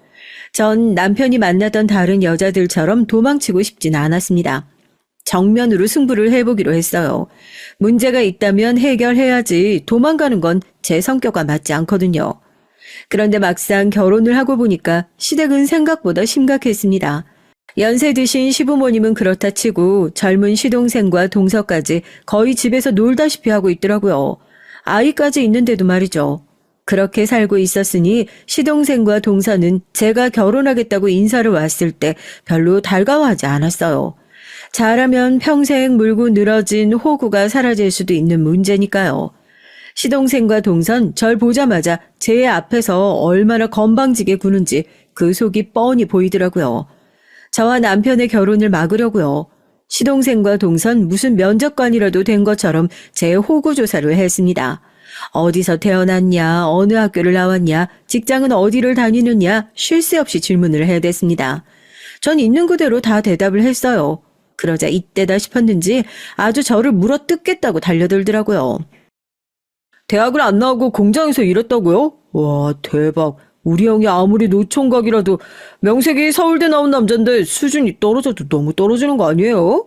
전 남편이 만나던 다른 여자들처럼 도망치고 싶진 않았습니다. 정면으로 승부를 해보기로 했어요. 문제가 있다면 해결해야지 도망가는 건 제 성격과 맞지 않거든요. 그런데 막상 결혼을 하고 보니까 시댁은 생각보다 심각했습니다. 연세 드신 시부모님은 그렇다 치고 젊은 시동생과 동서까지 거의 집에서 놀다시피 하고 있더라고요. 아이까지 있는데도 말이죠. 그렇게 살고 있었으니 시동생과 동서는 제가 결혼하겠다고 인사를 왔을 때 별로 달가워하지 않았어요. 잘하면 평생 물고 늘어진 호구가 사라질 수도 있는 문제니까요. 시동생과 동선 절 보자마자 제 앞에서 얼마나 건방지게 구는지 그 속이 뻔히 보이더라고요. 저와 남편의 결혼을 막으려고요. 시동생과 동선 무슨 면접관이라도 된 것처럼 제 호구 조사를 했습니다. 어디서 태어났냐, 어느 학교를 나왔냐, 직장은 어디를 다니느냐 쉴 새 없이 질문을 해댔습니다. 전 있는 그대로 다 대답을 했어요. 그러자 이때다 싶었는지 아주 저를 물어뜯겠다고 달려들더라고요. 대학을 안 나오고 공장에서 일했다고요? 와, 대박. 우리 형이 아무리 노총각이라도 명색이 서울대 나온 남잔데 수준이 떨어져도 너무 떨어지는 거 아니에요?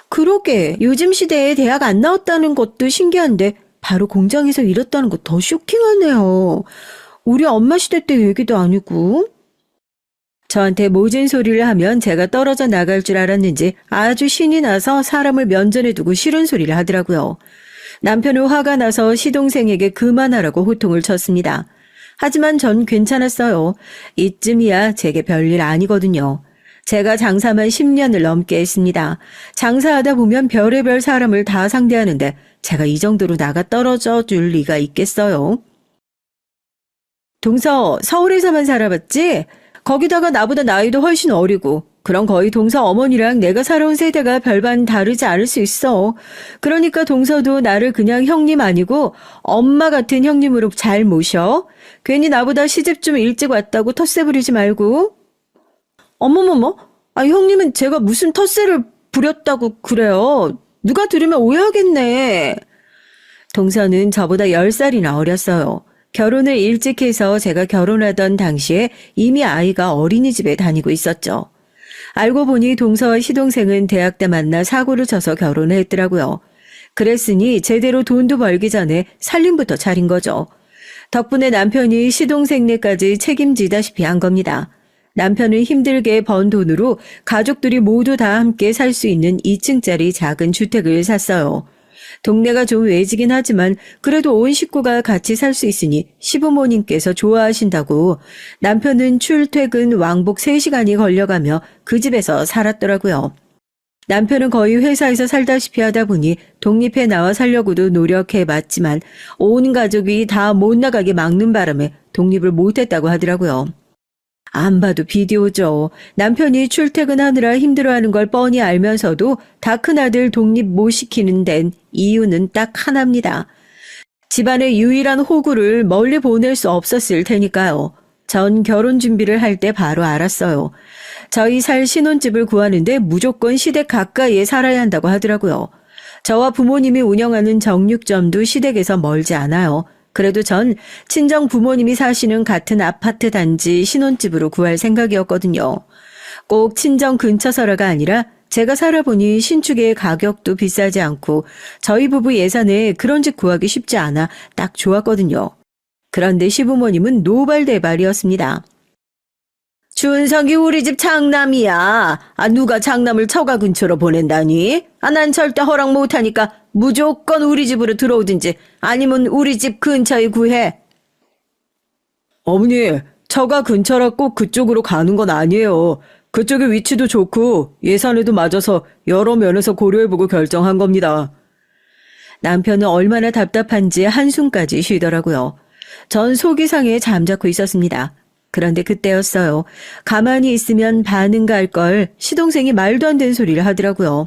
그러게 요즘 시대에 대학 안 나왔다는 것도 신기한데 바로 공장에서 일했다는 거 더 쇼킹하네요. 우리 엄마 시대 때 얘기도 아니고. 저한테 모진 소리를 하면 제가 떨어져 나갈 줄 알았는지 아주 신이 나서 사람을 면전에 두고 싫은 소리를 하더라고요. 남편은 화가 나서 시동생에게 그만하라고 호통을 쳤습니다. 하지만 전 괜찮았어요. 이쯤이야 제게 별일 아니거든요. 제가 장사만 10년을 넘게 했습니다. 장사하다 보면 별의별 사람을 다 상대하는데 제가 이 정도로 나가 떨어져 줄 리가 있겠어요. 동서, 서울에서만 살아봤지? 거기다가 나보다 나이도 훨씬 어리고 그럼 거의 동서 어머니랑 내가 살아온 세대가 별반 다르지 않을 수 있어. 그러니까 동서도 나를 그냥 형님 아니고 엄마 같은 형님으로 잘 모셔. 괜히 나보다 시집 좀 일찍 왔다고 텃세 부리지 말고. 어머머머, 형님은 제가 무슨 텃세를 부렸다고 그래요. 누가 들으면 오해하겠네. 동서는 저보다 10살이나 어렸어요. 결혼을 일찍 해서 제가 결혼하던 당시에 이미 아이가 어린이집에 다니고 있었죠. 알고 보니 동서와 시동생은 대학 때 만나 사고를 쳐서 결혼을 했더라고요. 그랬으니 제대로 돈도 벌기 전에 살림부터 차린 거죠. 덕분에 남편이 시동생네까지 책임지다시피 한 겁니다. 남편은 힘들게 번 돈으로 가족들이 모두 다 함께 살 수 있는 2층짜리 작은 주택을 샀어요. 동네가 좀 외지긴 하지만 그래도 온 식구가 같이 살 수 있으니 시부모님께서 좋아하신다고 남편은 출퇴근 왕복 3시간이 걸려가며 그 집에서 살았더라고요. 남편은 거의 회사에서 살다시피 하다 보니 독립해 나와 살려고도 노력해봤지만 온 가족이 다 못 나가게 막는 바람에 독립을 못했다고 하더라고요. 안 봐도 비디오죠. 남편이 출퇴근하느라 힘들어하는 걸 뻔히 알면서도 다 큰아들 독립 못 시키는 데는 이유는 딱 하나입니다. 집안의 유일한 호구를 멀리 보낼 수 없었을 테니까요. 전 결혼 준비를 할 때 바로 알았어요. 저희 살 신혼집을 구하는데 무조건 시댁 가까이에 살아야 한다고 하더라고요. 저와 부모님이 운영하는 정육점도 시댁에서 멀지 않아요. 그래도 전 친정 부모님이 사시는 같은 아파트 단지 신혼집으로 구할 생각이었거든요. 꼭 친정 근처서라가 아니라 제가 살아보니 신축의 가격도 비싸지 않고 저희 부부 예산에 그런 집 구하기 쉽지 않아 딱 좋았거든요. 그런데 시부모님은 노발대발이었습니다. 준석이 우리 집 장남이야. 누가 장남을 처가 근처로 보낸다니? 난 절대 허락 못하니까 무조건 우리 집으로 들어오든지 아니면 우리 집 근처에 구해. 어머니, 처가 근처라 꼭 그쪽으로 가는 건 아니에요. 그쪽의 위치도 좋고 예산에도 맞아서 여러 면에서 고려해보고 결정한 겁니다. 남편은 얼마나 답답한지 한숨까지 쉬더라고요. 전 속이 상해 잠자코 있었습니다. 그런데 그때였어요. 가만히 있으면 반응 갈 걸 시동생이 말도 안 되는 소리를 하더라고요.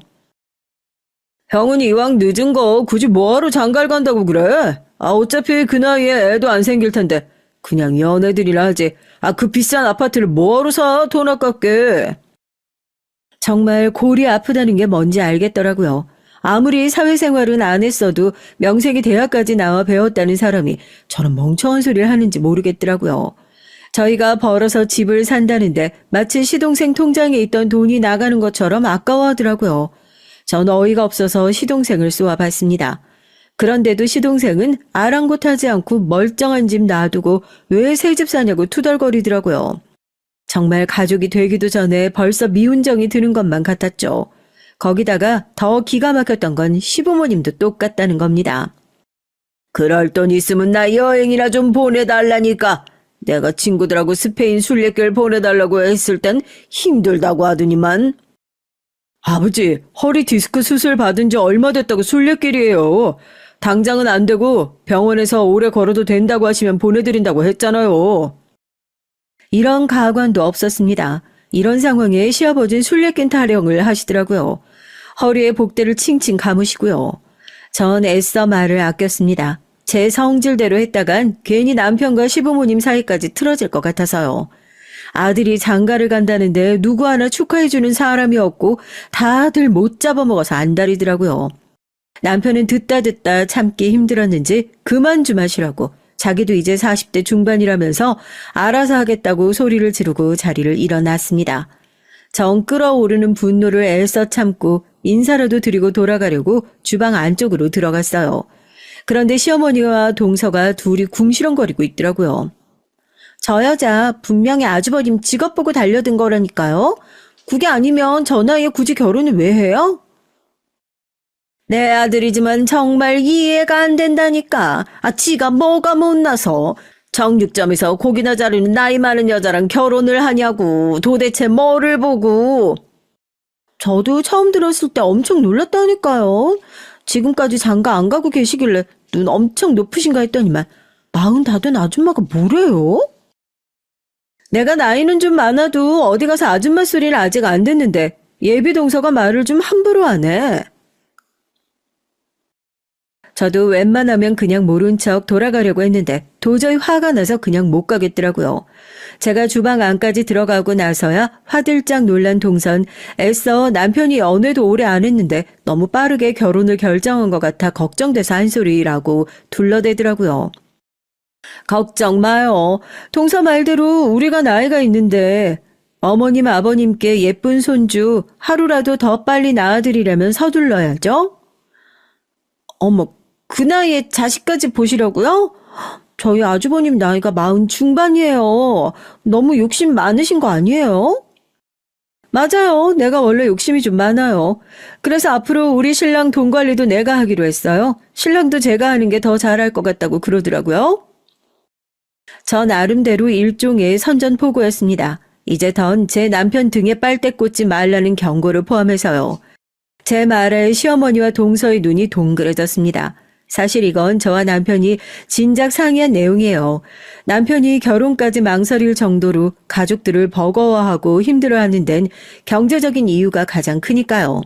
형은 이왕 늦은 거 굳이 뭐하러 장가를 간다고 그래? 어차피 그 나이에 애도 안 생길 텐데 그냥 연애들이나 하지. 그 비싼 아파트를 뭐하러 사? 돈 아깝게. 정말 골이 아프다는 게 뭔지 알겠더라고요. 아무리 사회생활은 안 했어도 명색이 대학까지 나와 배웠다는 사람이 저런 멍청한 소리를 하는지 모르겠더라고요. 저희가 벌어서 집을 산다는데 마치 시동생 통장에 있던 돈이 나가는 것처럼 아까워하더라고요. 전 어이가 없어서 시동생을 쏘아봤습니다. 그런데도 시동생은 아랑곳하지 않고 멀쩡한 집 놔두고 왜 새 집 사냐고 투덜거리더라고요. 정말 가족이 되기도 전에 벌써 미운정이 드는 것만 같았죠. 거기다가 더 기가 막혔던 건 시부모님도 똑같다는 겁니다. 그럴 돈 있으면 나 여행이나 좀 보내달라니까. 내가 친구들하고 스페인 순례길 보내달라고 했을 땐 힘들다고 하더니만. 아버지, 허리 디스크 수술 받은 지 얼마 됐다고 순례길이에요. 당장은 안 되고 병원에서 오래 걸어도 된다고 하시면 보내드린다고 했잖아요. 이런 가관도 없었습니다. 이런 상황에 시아버지는 순례길 타령을 하시더라고요. 허리에 복대를 칭칭 감으시고요. 전 애써 말을 아꼈습니다. 제 성질대로 했다간 괜히 남편과 시부모님 사이까지 틀어질 것 같아서요. 아들이 장가를 간다는데 누구 하나 축하해주는 사람이 없고 다들 못 잡아먹어서 안달이더라고요. 남편은 듣다 참기 힘들었는지 그만 좀 하시라고 자기도 이제 40대 중반이라면서 알아서 하겠다고 소리를 지르고 자리를 일어났습니다. 정 끓어오르는 분노를 애써 참고 인사라도 드리고 돌아가려고 주방 안쪽으로 들어갔어요. 그런데 시어머니와 동서가 둘이 궁시렁거리고 있더라고요. 저 여자 분명히 아주버님 직업 보고 달려든 거라니까요. 그게 아니면 저 나이에 굳이 결혼을 왜 해요? 내 아들이지만 정말 이해가 안 된다니까. 지가 뭐가 못나서 정육점에서 고기나 자르는 나이 많은 여자랑 결혼을 하냐고. 도대체 뭐를 보고. 저도 처음 들었을 때 엄청 놀랐다니까요. 지금까지 장가 안 가고 계시길래 눈 엄청 높으신가 했더니만 40 된 아줌마가 뭐래요? 내가 나이는 좀 많아도 어디 가서 아줌마 소리를 아직 안 듣는데 예비 동서가 말을 좀 함부로 하네. 저도 웬만하면 그냥 모른 척 돌아가려고 했는데 도저히 화가 나서 그냥 못 가겠더라고요. 제가 주방 안까지 들어가고 나서야 화들짝 놀란 동선 애써 남편이 연애도 오래 안 했는데 너무 빠르게 결혼을 결정한 것 같아 걱정돼서 한 소리라고 둘러대더라고요. 걱정 마요. 동서 말대로 우리가 나이가 있는데 어머님 아버님께 예쁜 손주 하루라도 더 빨리 낳아드리려면 서둘러야죠. 어머, 그 나이에 자식까지 보시려고요? 저희 아주버님 나이가 40 중반이에요. 너무 욕심 많으신 거 아니에요? 맞아요. 내가 원래 욕심이 좀 많아요. 그래서 앞으로 우리 신랑 돈 관리도 내가 하기로 했어요. 신랑도 제가 하는 게 더 잘할 것 같다고 그러더라고요. 저 나름대로 일종의 선전포고였습니다. 이제 던 제 남편 등에 빨대 꽂지 말라는 경고를 포함해서요. 제 말에 시어머니와 동서의 눈이 동그래졌습니다. 사실 이건 저와 남편이 진작 상의한 내용이에요. 남편이 결혼까지 망설일 정도로 가족들을 버거워하고 힘들어하는 데는 경제적인 이유가 가장 크니까요.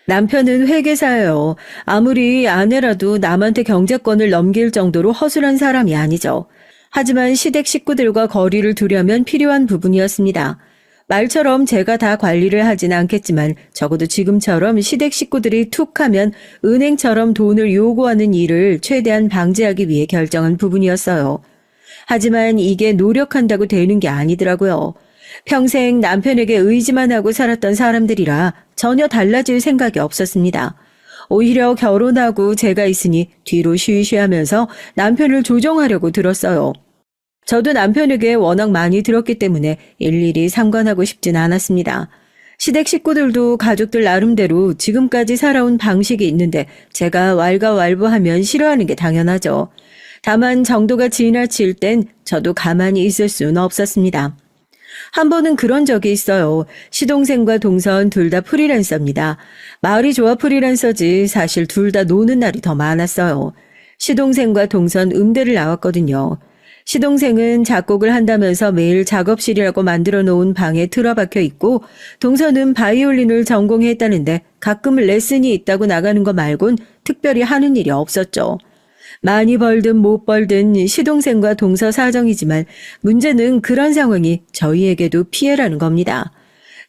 남편은 회계사예요. 아무리 아내라도 남한테 경제권을 넘길 정도로 허술한 사람이 아니죠. 하지만 시댁 식구들과 거리를 두려면 필요한 부분이었습니다. 말처럼 제가 다 관리를 하진 않겠지만 적어도 지금처럼 시댁 식구들이 툭 하면 은행처럼 돈을 요구하는 일을 최대한 방지하기 위해 결정한 부분이었어요. 하지만 이게 노력한다고 되는 게 아니더라고요. 평생 남편에게 의지만 하고 살았던 사람들이라 전혀 달라질 생각이 없었습니다. 오히려 결혼하고 제가 있으니 뒤로 쉬쉬하면서 남편을 조정하려고 들었어요. 저도 남편에게 워낙 많이 들었기 때문에 일일이 상관하고 싶진 않았습니다. 시댁 식구들도 가족들 나름대로 지금까지 살아온 방식이 있는데 제가 왈가왈부하면 싫어하는 게 당연하죠. 다만 정도가 지나칠 땐 저도 가만히 있을 수는 없었습니다. 한 번은 그런 적이 있어요. 시동생과 동선 둘 다 프리랜서입니다. 마을이 좋아 프리랜서지 사실 둘 다 노는 날이 더 많았어요. 시동생과 동선 음대를 나왔거든요. 시동생은 작곡을 한다면서 매일 작업실이라고 만들어 놓은 방에 틀어박혀 있고 동서는 바이올린을 전공했다는데 가끔 레슨이 있다고 나가는 거 말곤 특별히 하는 일이 없었죠. 많이 벌든 못 벌든 시동생과 동서 사정이지만 문제는 그런 상황이 저희에게도 피해라는 겁니다.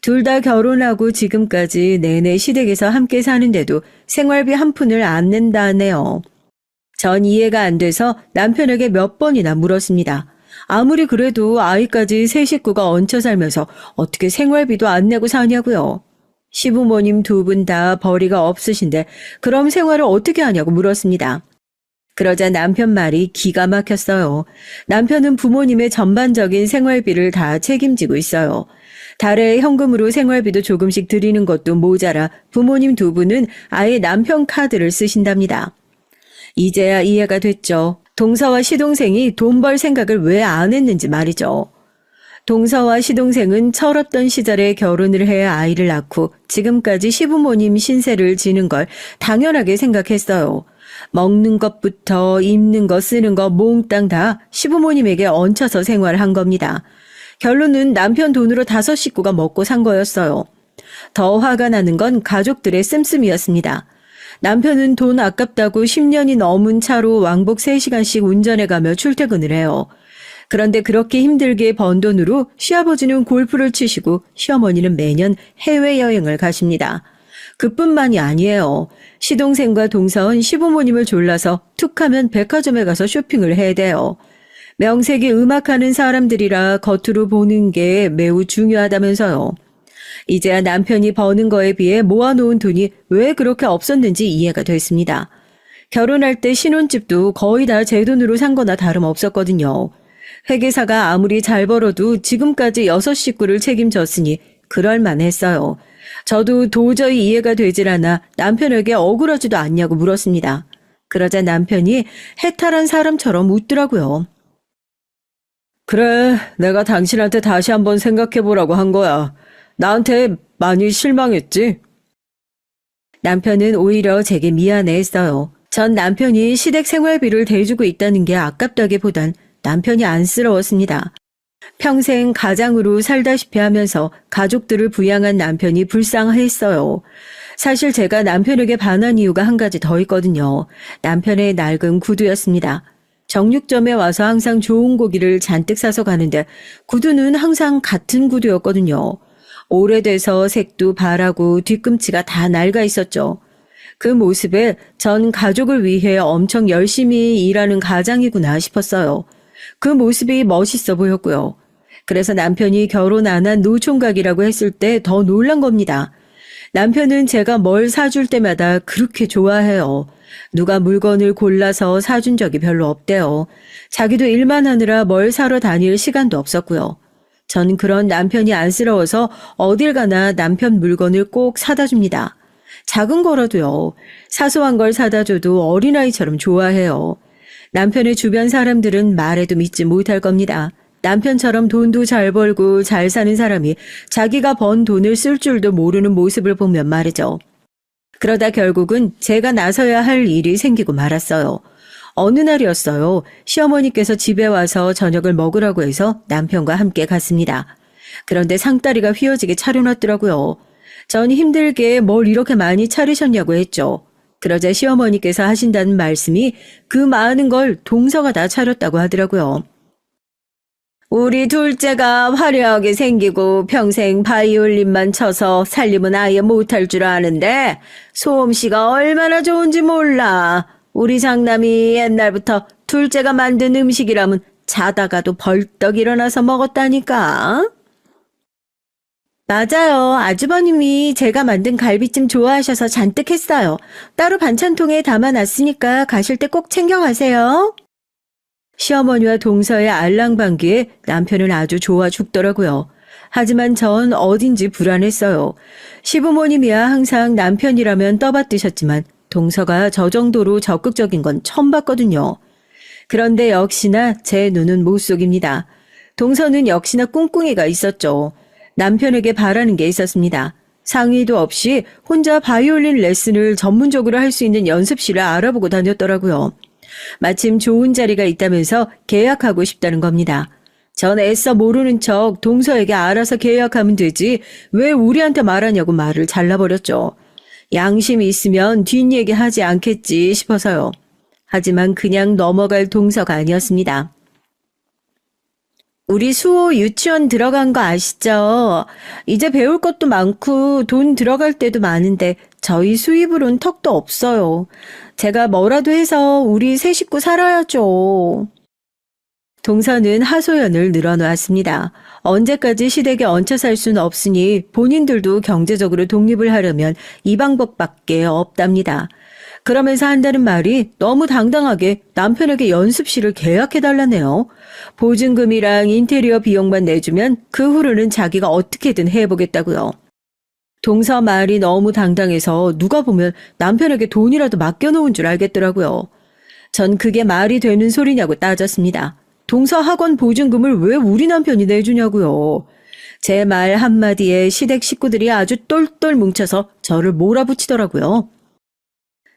둘 다 결혼하고 지금까지 내내 시댁에서 함께 사는데도 생활비 한 푼을 안 낸다네요. 전 이해가 안 돼서 남편에게 몇 번이나 물었습니다. 아무리 그래도 아이까지 세 식구가 얹혀 살면서 어떻게 생활비도 안 내고 사냐고요. 시부모님 두 분 다 벌이가 없으신데 그럼 생활을 어떻게 하냐고 물었습니다. 그러자 남편 말이 기가 막혔어요. 남편은 부모님의 전반적인 생활비를 다 책임지고 있어요. 달에 현금으로 생활비도 조금씩 드리는 것도 모자라 부모님 두 분은 아예 남편 카드를 쓰신답니다. 이제야 이해가 됐죠. 동서와 시동생이 돈 벌 생각을 왜 안 했는지 말이죠. 동서와 시동생은 철없던 시절에 결혼을 해야 아이를 낳고 지금까지 시부모님 신세를 지는 걸 당연하게 생각했어요. 먹는 것부터 입는 거 쓰는 거 몽땅 다 시부모님에게 얹혀서 생활한 겁니다. 결론은 남편 돈으로 5식구가 먹고 산 거였어요. 더 화가 나는 건 가족들의 씀씀이었습니다. 남편은 돈 아깝다고 10년이 넘은 차로 왕복 3시간씩 운전해가며 출퇴근을 해요. 그런데 그렇게 힘들게 번 돈으로 시아버지는 골프를 치시고 시어머니는 매년 해외여행을 가십니다. 그뿐만이 아니에요. 시동생과 동서은 시부모님을 졸라서 툭하면 백화점에 가서 쇼핑을 해대요. 명색이 음악하는 사람들이라 겉으로 보는 게 매우 중요하다면서요. 이제야 남편이 버는 거에 비해 모아놓은 돈이 왜 그렇게 없었는지 이해가 됐습니다. 결혼할 때 신혼집도 거의 다 제 돈으로 산 거나 다름없었거든요. 회계사가 아무리 잘 벌어도 지금까지 6식구를 책임졌으니 그럴만했어요. 저도 도저히 이해가 되질 않아 남편에게 억울하지도 않냐고 물었습니다. 그러자 남편이 해탈한 사람처럼 웃더라고요. 그래, 내가 당신한테 다시 한번 생각해보라고 한 거야. 나한테 많이 실망했지? 남편은 오히려 제게 미안해했어요. 전 남편이 시댁 생활비를 대주고 있다는 게 아깝다기보단 남편이 안쓰러웠습니다. 평생 가장으로 살다시피 하면서 가족들을 부양한 남편이 불쌍했어요. 사실 제가 남편에게 반한 이유가 한 가지 더 있거든요. 남편의 낡은 구두였습니다. 정육점에 와서 항상 좋은 고기를 잔뜩 사서 가는데 구두는 항상 같은 구두였거든요. 오래돼서 색도 바라고 뒤꿈치가 다 낡아 있었죠. 그 모습에 전 가족을 위해 엄청 열심히 일하는 가장이구나 싶었어요. 그 모습이 멋있어 보였고요. 그래서 남편이 결혼 안 한 노총각이라고 했을 때 더 놀란 겁니다. 남편은 제가 뭘 사줄 때마다 그렇게 좋아해요. 누가 물건을 골라서 사준 적이 별로 없대요. 자기도 일만 하느라 뭘 사러 다닐 시간도 없었고요. 전 그런 남편이 안쓰러워서 어딜 가나 남편 물건을 꼭 사다 줍니다. 작은 거라도요. 사소한 걸 사다 줘도 어린아이처럼 좋아해요. 남편의 주변 사람들은 말해도 믿지 못할 겁니다. 남편처럼 돈도 잘 벌고 잘 사는 사람이 자기가 번 돈을 쓸 줄도 모르는 모습을 보면 말이죠. 그러다 결국은 제가 나서야 할 일이 생기고 말았어요. 어느 날이었어요. 시어머니께서 집에 와서 저녁을 먹으라고 해서 남편과 함께 갔습니다. 그런데 상다리가 휘어지게 차려놨더라고요. 전 힘들게 뭘 이렇게 많이 차리셨냐고 했죠. 그러자 시어머니께서 하신다는 말씀이 그 많은 걸 동서가 다 차렸다고 하더라고요. 우리 둘째가 화려하게 생기고 평생 바이올린만 쳐서 살림은 아예 못할 줄 아는데 소음씨가 얼마나 좋은지 몰라. 우리 장남이 옛날부터 둘째가 만든 음식이라면 자다가도 벌떡 일어나서 먹었다니까. 맞아요. 아주버님이 제가 만든 갈비찜 좋아하셔서 잔뜩 했어요. 따로 반찬통에 담아놨으니까 가실 때 꼭 챙겨가세요. 시어머니와 동서의 알랑방귀에 남편은 아주 좋아 죽더라고요. 하지만 전 어딘지 불안했어요. 시부모님이야 항상 남편이라면 떠받드셨지만 동서가 저 정도로 적극적인 건 처음 봤거든요. 그런데 역시나 제 눈은 못 속입니다. 동서는 역시나 꿍꿍이가 있었죠. 남편에게 바라는 게 있었습니다. 상의도 없이 혼자 바이올린 레슨을 전문적으로 할 수 있는 연습실을 알아보고 다녔더라고요. 마침 좋은 자리가 있다면서 계약하고 싶다는 겁니다. 전 애써 모르는 척 동서에게 알아서 계약하면 되지 왜 우리한테 말하냐고 말을 잘라버렸죠. 양심이 있으면 뒷얘기 하지 않겠지 싶어서요. 하지만 그냥 넘어갈 동서가 아니었습니다. 우리 수호 유치원 들어간 거 아시죠? 이제 배울 것도 많고 돈 들어갈 때도 많은데 저희 수입으론 턱도 없어요. 제가 뭐라도 해서 우리 세 식구 살아야죠. 동서는 하소연을 늘어놓았습니다. 언제까지 시댁에 얹혀 살 수는 없으니 본인들도 경제적으로 독립을 하려면 이 방법밖에 없답니다. 그러면서 한다는 말이 너무 당당하게 남편에게 연습실을 계약해달라네요. 보증금이랑 인테리어 비용만 내주면 그 후로는 자기가 어떻게든 해보겠다고요. 동서 말이 너무 당당해서 누가 보면 남편에게 돈이라도 맡겨놓은 줄 알겠더라고요. 전 그게 말이 되는 소리냐고 따졌습니다. 동서 학원 보증금을 왜 우리 남편이 내주냐고요. 제 말 한마디에 시댁 식구들이 아주 똘똘 뭉쳐서 저를 몰아붙이더라고요.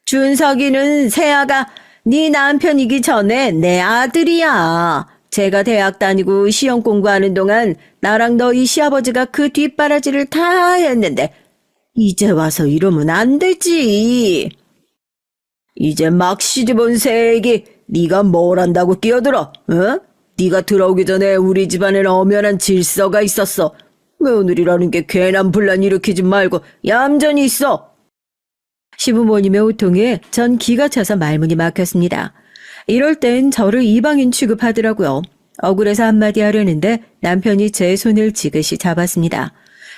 준석이는 세아가 네 남편이기 전에 내 아들이야. 제가 대학 다니고 시험 공부하는 동안 나랑 너희 시아버지가 그 뒷바라지를 다 했는데 이제 와서 이러면 안 되지. 이제 막 시집온 새애기 네가 뭘 한다고 끼어들어? 어? 네가 들어오기 전에 우리 집안에는 엄연한 질서가 있었어. 며느리라는 게 괜한 분란 일으키지 말고 얌전히 있어. 시부모님의 호통에 전 기가 차서 말문이 막혔습니다. 이럴 땐 저를 이방인 취급하더라고요. 억울해서 한마디 하려는데 남편이 제 손을 지그시 잡았습니다.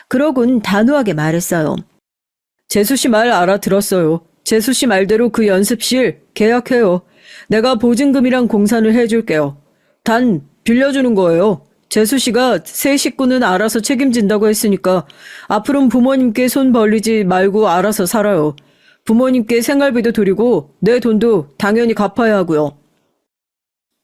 그러곤 단호하게 말했어요. 재수 씨 말 알아들었어요. 재수 씨 말대로 그 연습실 계약해요. 내가 보증금이랑 공사를 해줄게요. 단 빌려주는 거예요. 재수 씨가 새 식구는 알아서 책임진다고 했으니까 앞으로는 부모님께 손 벌리지 말고 알아서 살아요. 부모님께 생활비도 드리고 내 돈도 당연히 갚아야 하고요.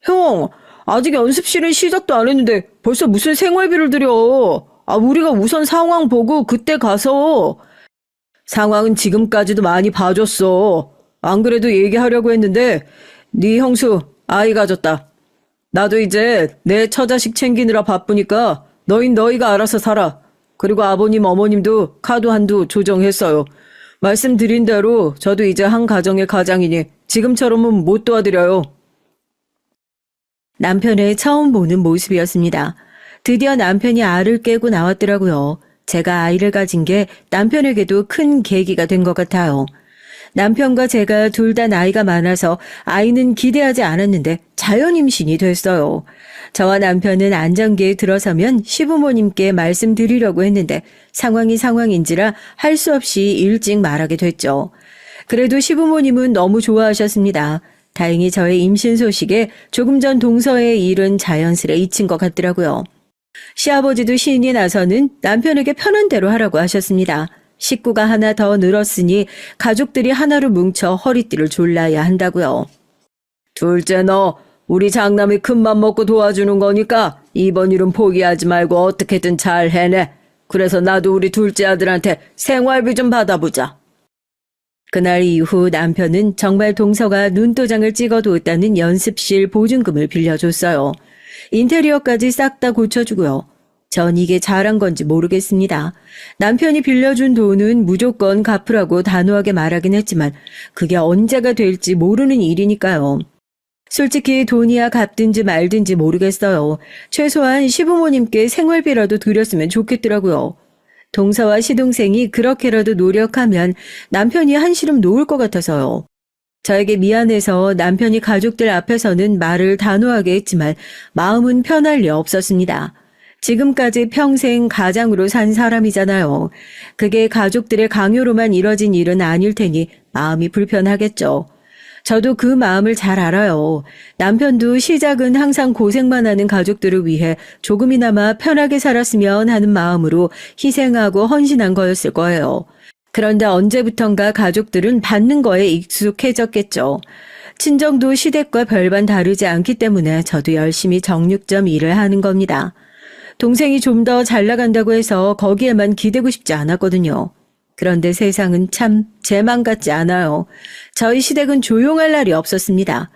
형, 아직 연습실은 시작도 안 했는데 벌써 무슨 생활비를 드려. 우리가 우선 상황 보고 그때 가서. 상황은 지금까지도 많이 봐줬어. 안 그래도 얘기하려고 했는데 네 형수 아이 가졌다. 나도 이제 내 처자식 챙기느라 바쁘니까 너희가 알아서 살아. 그리고 아버님 어머님도 카드 한도 조정했어요. 말씀드린 대로 저도 이제 한 가정의 가장이니 지금처럼은 못 도와드려요. 남편의 처음 보는 모습이었습니다. 드디어 남편이 알을 깨고 나왔더라고요. 제가 아이를 가진 게 남편에게도 큰 계기가 된 것 같아요. 남편과 제가 둘 다 나이가 많아서 아이는 기대하지 않았는데 자연 임신이 됐어요. 저와 남편은 안정기에 들어서면 시부모님께 말씀드리려고 했는데 상황이 상황인지라 할 수 없이 일찍 말하게 됐죠. 그래도 시부모님은 너무 좋아하셨습니다. 다행히 저의 임신 소식에 조금 전 동서의 일은 자연스레 잊힌 것 같더라고요. 시아버지도 신이 나서는 남편에게 편한 대로 하라고 하셨습니다. 식구가 하나 더 늘었으니 가족들이 하나로 뭉쳐 허리띠를 졸라야 한다고요. 둘째 너 우리 장남이 큰맘 먹고 도와주는 거니까 이번 일은 포기하지 말고 어떻게든 잘 해내. 그래서 나도 우리 둘째 아들한테 생활비 좀 받아보자. 그날 이후 남편은 정말 동서가 눈도장을 찍어두었다는 연습실 보증금을 빌려줬어요. 인테리어까지 싹 다 고쳐주고요. 전 이게 잘한 건지 모르겠습니다. 남편이 빌려준 돈은 무조건 갚으라고 단호하게 말하긴 했지만 그게 언제가 될지 모르는 일이니까요. 솔직히 돈이야 갚든지 말든지 모르겠어요. 최소한 시부모님께 생활비라도 드렸으면 좋겠더라고요. 동서와 시동생이 그렇게라도 노력하면 남편이 한시름 놓을 것 같아서요. 저에게 미안해서 남편이 가족들 앞에서는 말을 단호하게 했지만 마음은 편할 리 없었습니다. 지금까지 평생 가장으로 산 사람이잖아요. 그게 가족들의 강요로만 이뤄진 일은 아닐 테니 마음이 불편하겠죠. 저도 그 마음을 잘 알아요. 남편도 시작은 항상 고생만 하는 가족들을 위해 조금이나마 편하게 살았으면 하는 마음으로 희생하고 헌신한 거였을 거예요. 그런데 언제부턴가 가족들은 받는 거에 익숙해졌겠죠. 친정도 시댁과 별반 다르지 않기 때문에 저도 열심히 정육점 일을 하는 겁니다. 동생이 좀 더 잘 나간다고 해서 거기에만 기대고 싶지 않았거든요. 그런데 세상은 참 제 맘 같지 않아요. 저희 시댁은 조용할 날이 없었습니다.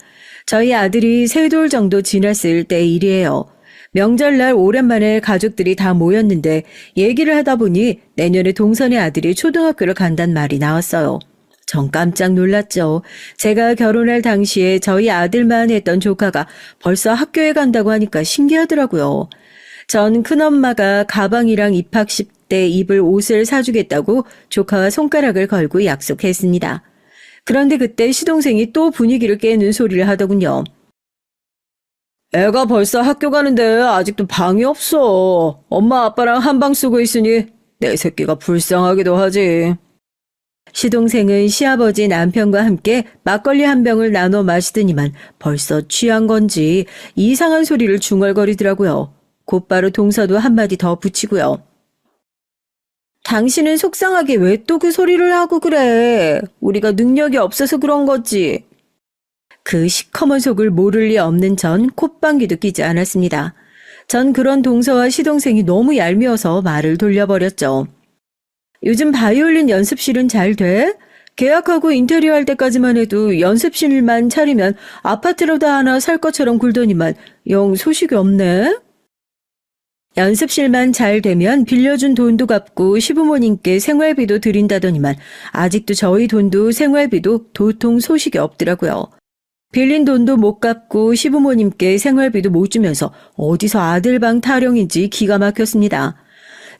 저희 아들이 3돌 정도 지났을 때 일이에요. 명절날 오랜만에 가족들이 다 모였는데 얘기를 하다 보니 내년에 동선의 아들이 초등학교를 간단 말이 나왔어요. 전 깜짝 놀랐죠. 제가 결혼할 당시에 저희 아들만 했던 조카가 벌써 학교에 간다고 하니까 신기하더라고요. 전 큰엄마가 가방이랑 입학식 때 입을 옷을 사주겠다고 조카와 손가락을 걸고 약속했습니다. 그런데 그때 시동생이 또 분위기를 깨는 소리를 하더군요. 애가 벌써 학교 가는데 아직도 방이 없어. 엄마 아빠랑 한 방 쓰고 있으니 내 새끼가 불쌍하기도 하지. 시동생은 시아버지 남편과 함께 막걸리 한 병을 나눠 마시더니만 벌써 취한 건지 이상한 소리를 중얼거리더라고요. 곧바로 동서도 한마디 더 붙이고요. 당신은 속상하게 왜 또 그 소리를 하고 그래? 우리가 능력이 없어서 그런 거지. 그 시커먼 속을 모를 리 없는 전 콧방귀도 끼지 않았습니다. 전 그런 동서와 시동생이 너무 얄미워서 말을 돌려버렸죠. 요즘 바이올린 연습실은 잘 돼? 계약하고 인테리어 할 때까지만 해도 연습실만 차리면 아파트라도 하나 살 것처럼 굴더니만 영 소식이 없네? 연습실만 잘 되면 빌려준 돈도 갚고 시부모님께 생활비도 드린다더니만 아직도 저희 돈도 생활비도 도통 소식이 없더라고요. 빌린 돈도 못 갚고 시부모님께 생활비도 못 주면서 어디서 아들방 타령인지 기가 막혔습니다.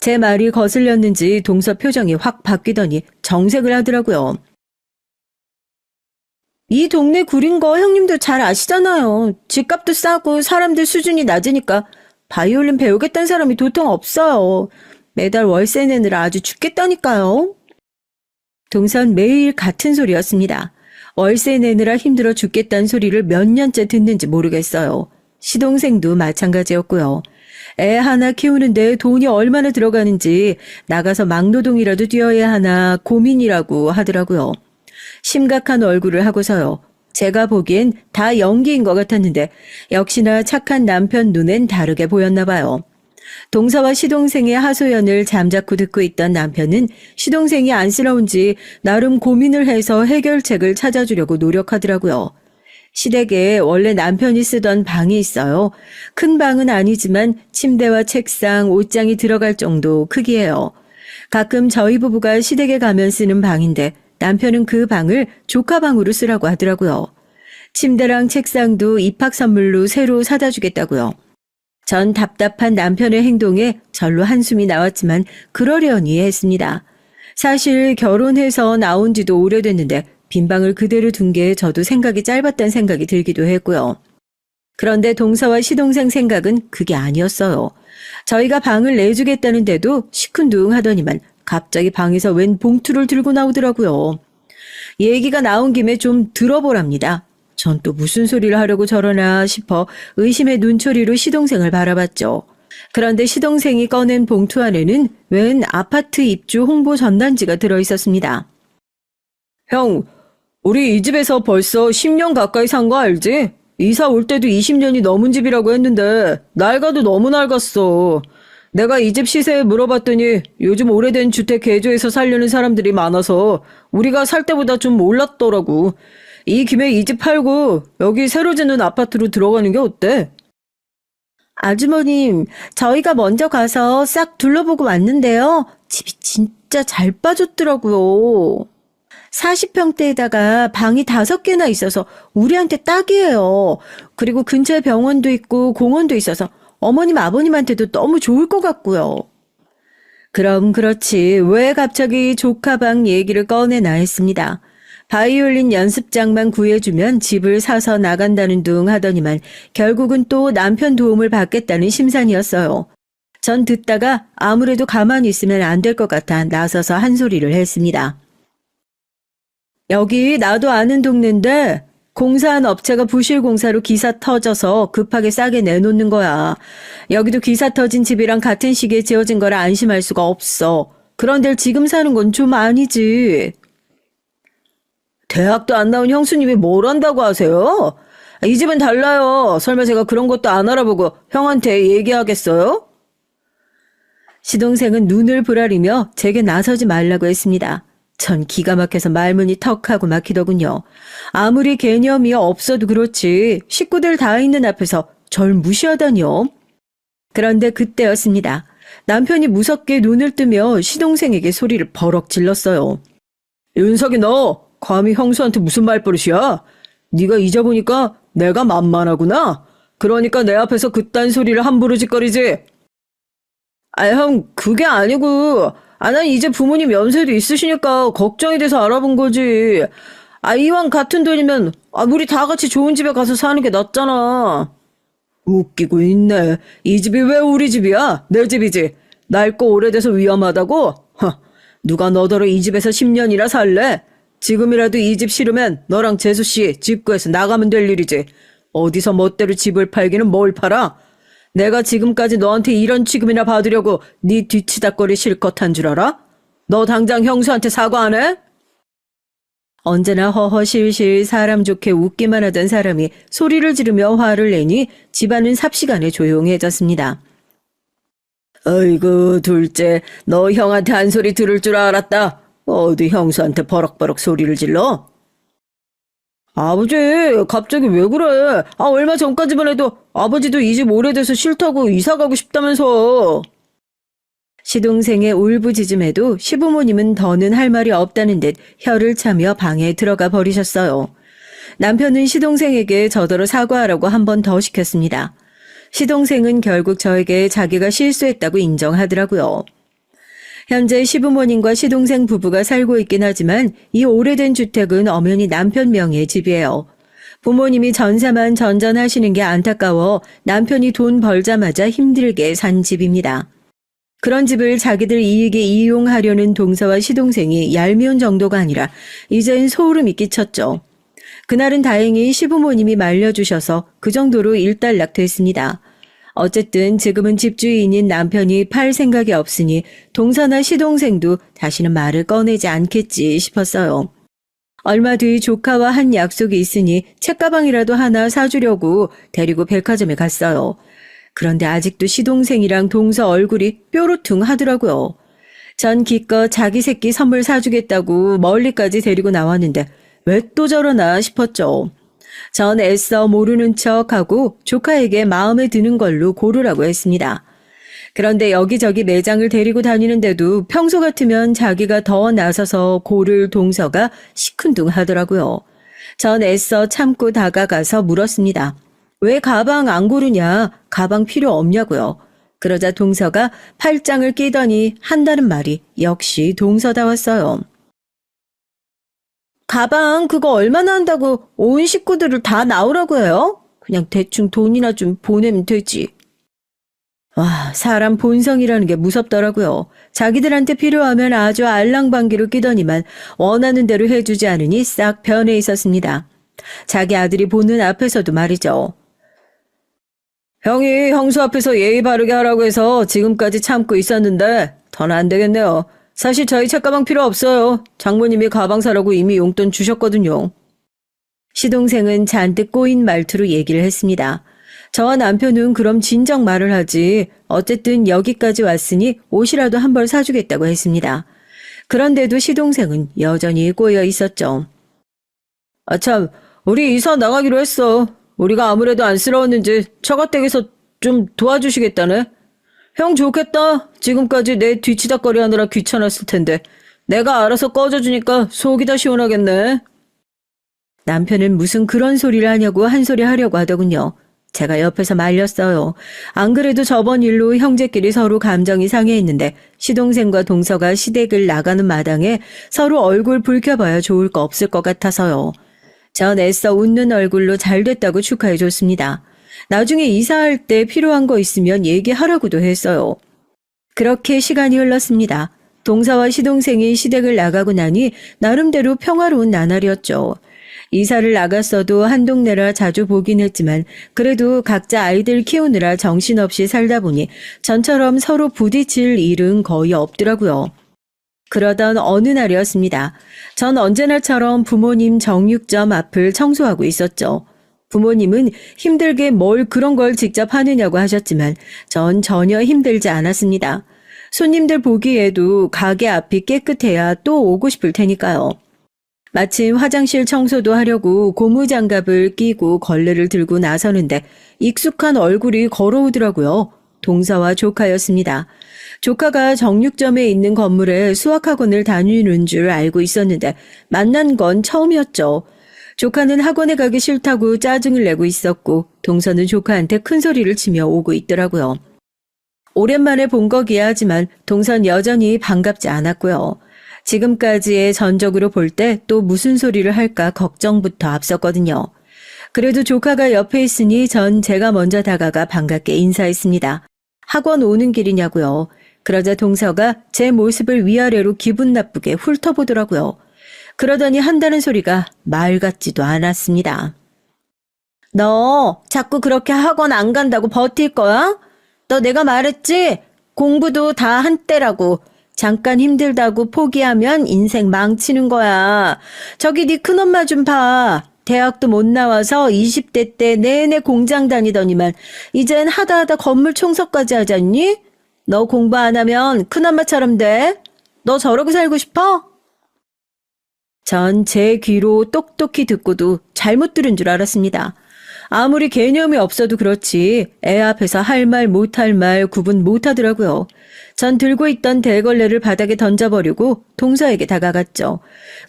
제 말이 거슬렸는지 동서 표정이 확 바뀌더니 정색을 하더라고요. 이 동네 구린 거 형님도 잘 아시잖아요. 집값도 싸고 사람들 수준이 낮으니까 바이올린 배우겠다는 사람이 도통 없어요. 매달 월세 내느라 아주 죽겠다니까요. 동선 매일 같은 소리였습니다. 월세 내느라 힘들어 죽겠다는 소리를 몇 년째 듣는지 모르겠어요. 시동생도 마찬가지였고요. 애 하나 키우는데 돈이 얼마나 들어가는지 나가서 막노동이라도 뛰어야 하나 고민이라고 하더라고요. 심각한 얼굴을 하고서요. 제가 보기엔 다 연기인 것 같았는데 역시나 착한 남편 눈엔 다르게 보였나 봐요. 동서와 시동생의 하소연을 잠자코 듣고 있던 남편은 시동생이 안쓰러운지 나름 고민을 해서 해결책을 찾아주려고 노력하더라고요. 시댁에 원래 남편이 쓰던 방이 있어요. 큰 방은 아니지만 침대와 책상, 옷장이 들어갈 정도 크기예요. 가끔 저희 부부가 시댁에 가면 쓰는 방인데 남편은 그 방을 조카방으로 쓰라고 하더라고요. 침대랑 책상도 입학 선물로 새로 사다 주겠다고요. 전 답답한 남편의 행동에 절로 한숨이 나왔지만 그러려니 했습니다. 사실 결혼해서 나온 지도 오래됐는데 빈방을 그대로 둔 게 저도 생각이 짧았다는 생각이 들기도 했고요. 그런데 동서와 시동생 생각은 그게 아니었어요. 저희가 방을 내주겠다는데도 시큰둥하더니만 갑자기 방에서 웬 봉투를 들고 나오더라고요. 얘기가 나온 김에 좀 들어보랍니다. 전 또 무슨 소리를 하려고 저러나 싶어 의심의 눈초리로 시동생을 바라봤죠. 그런데 시동생이 꺼낸 봉투 안에는 웬 아파트 입주 홍보 전단지가 들어있었습니다. 형, 우리 이 집에서 벌써 10년 가까이 산 거 알지? 이사 올 때도 20년이 넘은 집이라고 했는데 낡아도 너무 낡았어. 내가 이 집 시세 물어봤더니 요즘 오래된 주택 개조해서 살려는 사람들이 많아서 우리가 살 때보다 좀 올랐더라고. 이 김에 이 집 팔고 여기 새로 짓는 아파트로 들어가는 게 어때? 아주머님, 저희가 먼저 가서 싹 둘러보고 왔는데요. 집이 진짜 잘 빠졌더라고요. 40평대에다가 방이 5개나 있어서 우리한테 딱이에요. 그리고 근처에 병원도 있고 공원도 있어서 어머님 아버님한테도 너무 좋을 것 같고요. 그럼 그렇지 왜 갑자기 조카방 얘기를 꺼내나 했습니다. 바이올린 연습장만 구해주면 집을 사서 나간다는 둥 하더니만 결국은 또 남편 도움을 받겠다는 심산이었어요. 전 듣다가 아무래도 가만히 있으면 안 될 것 같아 나서서 한 소리를 했습니다. 여기 나도 아는 동네인데 공사한 업체가 부실 공사로 기사 터져서 급하게 싸게 내놓는 거야. 여기도 기사 터진 집이랑 같은 시기에 지어진 거라 안심할 수가 없어. 그런 데를 지금 사는 건 좀 아니지. 대학도 안 나온 형수님이 뭘 안다고 하세요? 이 집은 달라요. 설마 제가 그런 것도 안 알아보고 형한테 얘기하겠어요? 시동생은 눈을 부라리며 제게 나서지 말라고 했습니다. 전 기가 막혀서 말문이 턱하고 막히더군요. 아무리 개념이 없어도 그렇지 식구들 다 있는 앞에서 절 무시하다니요. 그런데 그때였습니다. 남편이 무섭게 눈을 뜨며 시동생에게 소리를 버럭 질렀어요. 윤석이 너 감히 형수한테 무슨 말버릇이야? 네가 잊어보니까 내가 만만하구나. 그러니까 내 앞에서 그딴 소리를 함부로 짓거리지. 아, 형, 그게 아니고, 난 이제 부모님 연세도 있으시니까 걱정이 돼서 알아본 거지. 이왕 같은 돈이면, 우리 다 같이 좋은 집에 가서 사는 게 낫잖아. 웃기고 있네. 이 집이 왜 우리 집이야? 내 집이지. 낡고 오래돼서 위험하다고? 누가 너더러 이 집에서 10년이나 살래? 지금이라도 이 집 싫으면 너랑 재수씨 집 구해서 나가면 될 일이지. 어디서 멋대로 집을 팔기는 뭘 팔아? 내가 지금까지 너한테 이런 취급이나 받으려고 네 뒤치다거리 실컷 한 줄 알아? 너 당장 형수한테 사과 안 해? 언제나 허허실실 사람 좋게 웃기만 하던 사람이 소리를 지르며 화를 내니 집안은 삽시간에 조용해졌습니다. 어이구, 둘째, 너 형한테 한 소리 들을 줄 알았다. 어디 형수한테 버럭버럭 소리를 질러? 아버지, 갑자기 왜 그래? 얼마 전까지만 해도 아버지도 이 집 오래돼서 싫다고 이사 가고 싶다면서. 시동생의 울부짖음에도 시부모님은 더는 할 말이 없다는 듯 혀를 차며 방에 들어가 버리셨어요. 남편은 시동생에게 저더러 사과하라고 한 번 더 시켰습니다. 시동생은 결국 저에게 자기가 실수했다고 인정하더라고요. 현재 시부모님과 시동생 부부가 살고 있긴 하지만 이 오래된 주택은 엄연히 남편 명의의 집이에요. 부모님이 전사만 전전하시는 게 안타까워 남편이 돈 벌자마자 힘들게 산 집입니다. 그런 집을 자기들 이익에 이용하려는 동서와 시동생이 얄미운 정도가 아니라 이젠 소름이 끼쳤죠. 그날은 다행히 시부모님이 말려주셔서 그 정도로 일단락 됐습니다. 어쨌든 지금은 집주인인 남편이 팔 생각이 없으니 동서나 시동생도 다시는 말을 꺼내지 않겠지 싶었어요. 얼마 뒤 조카와 한 약속이 있으니 책가방이라도 하나 사주려고 데리고 백화점에 갔어요. 그런데 아직도 시동생이랑 동서 얼굴이 뾰루퉁 하더라고요. 전 기껏 자기 새끼 선물 사주겠다고 멀리까지 데리고 나왔는데 왜 또 저러나 싶었죠. 전 애써 모르는 척하고 조카에게 마음에 드는 걸로 고르라고 했습니다. 그런데 여기저기 매장을 데리고 다니는데도 평소 같으면 자기가 더 나서서 고를 동서가 시큰둥하더라고요. 전 애써 참고 다가가서 물었습니다. 왜 가방 안 고르냐? 가방 필요 없냐고요. 그러자 동서가 팔짱을 끼더니 한다는 말이 역시 동서다웠어요. 가방 그거 얼마나 한다고 온 식구들을 다 나오라고 해요? 그냥 대충 돈이나 좀 보내면 되지. 와, 사람 본성이라는 게 무섭더라고요. 자기들한테 필요하면 아주 알랑방귀를 끼더니만 원하는 대로 해주지 않으니 싹 변해 있었습니다. 자기 아들이 보는 앞에서도 말이죠. 형이 형수 앞에서 예의 바르게 하라고 해서 지금까지 참고 있었는데 더는 안 되겠네요. 사실 저희 책가방 필요 없어요. 장모님이 가방 사라고 이미 용돈 주셨거든요. 시동생은 잔뜩 꼬인 말투로 얘기를 했습니다. 저와 남편은 그럼 진작 말을 하지. 어쨌든 여기까지 왔으니 옷이라도 한 벌 사주겠다고 했습니다. 그런데도 시동생은 여전히 꼬여 있었죠. 참, 우리 이사 나가기로 했어. 우리가 아무래도 안쓰러웠는지 처가댁에서 좀 도와주시겠다네. 형 좋겠다. 지금까지 내 뒤치다거리 하느라 귀찮았을 텐데 내가 알아서 꺼져주니까 속이 다 시원하겠네. 남편은 무슨 그런 소리를 하냐고 한 소리 하려고 하더군요. 제가 옆에서 말렸어요. 안 그래도 저번 일로 형제끼리 서로 감정이 상해있는데 시동생과 동서가 시댁을 나가는 마당에 서로 얼굴 붉혀봐야 좋을 거 없을 것 같아서요. 전 애써 웃는 얼굴로 잘 됐다고 축하해줬습니다. 나중에 이사할 때 필요한 거 있으면 얘기하라고도 했어요. 그렇게 시간이 흘렀습니다. 동서와 시동생이 시댁을 나가고 나니 나름대로 평화로운 나날이었죠. 이사를 나갔어도 한 동네라 자주 보긴 했지만 그래도 각자 아이들 키우느라 정신없이 살다 보니 전처럼 서로 부딪힐 일은 거의 없더라고요. 그러던 어느 날이었습니다. 전 언제나처럼 부모님 정육점 앞을 청소하고 있었죠. 부모님은 힘들게 뭘 그런 걸 직접 하느냐고 하셨지만 전 전혀 힘들지 않았습니다. 손님들 보기에도 가게 앞이 깨끗해야 또 오고 싶을 테니까요. 마침 화장실 청소도 하려고 고무장갑을 끼고 걸레를 들고 나서는데 익숙한 얼굴이 걸어오더라고요. 동서와 조카였습니다. 조카가 정육점에 있는 건물에 수학학원을 다니는 줄 알고 있었는데 만난 건 처음이었죠. 조카는 학원에 가기 싫다고 짜증을 내고 있었고 동서는 조카한테 큰 소리를 치며 오고 있더라고요. 오랜만에 본 거기야 하지만 동선 여전히 반갑지 않았고요. 지금까지의 전적으로 볼 때 또 무슨 소리를 할까 걱정부터 앞섰거든요. 그래도 조카가 옆에 있으니 전 제가 먼저 다가가 반갑게 인사했습니다. 학원 오는 길이냐고요. 그러자 동서가 제 모습을 위아래로 기분 나쁘게 훑어보더라고요. 그러더니 한다는 소리가 말 같지도 않았습니다. 너 자꾸 그렇게 학원 안 간다고 버틸 거야? 너 내가 말했지? 공부도 다 한때라고. 잠깐 힘들다고 포기하면 인생 망치는 거야. 저기 네 큰엄마 좀 봐. 대학도 못 나와서 20대 때 내내 공장 다니더니만 이젠 하다 건물 청소까지 하잖니? 너 공부 안 하면 큰엄마처럼 돼? 너 저러고 살고 싶어? 전 제 귀로 똑똑히 듣고도 잘못 들은 줄 알았습니다. 아무리 개념이 없어도 그렇지 애 앞에서 할 말 못할 말 구분 못하더라고요. 전 들고 있던 대걸레를 바닥에 던져버리고 동서에게 다가갔죠.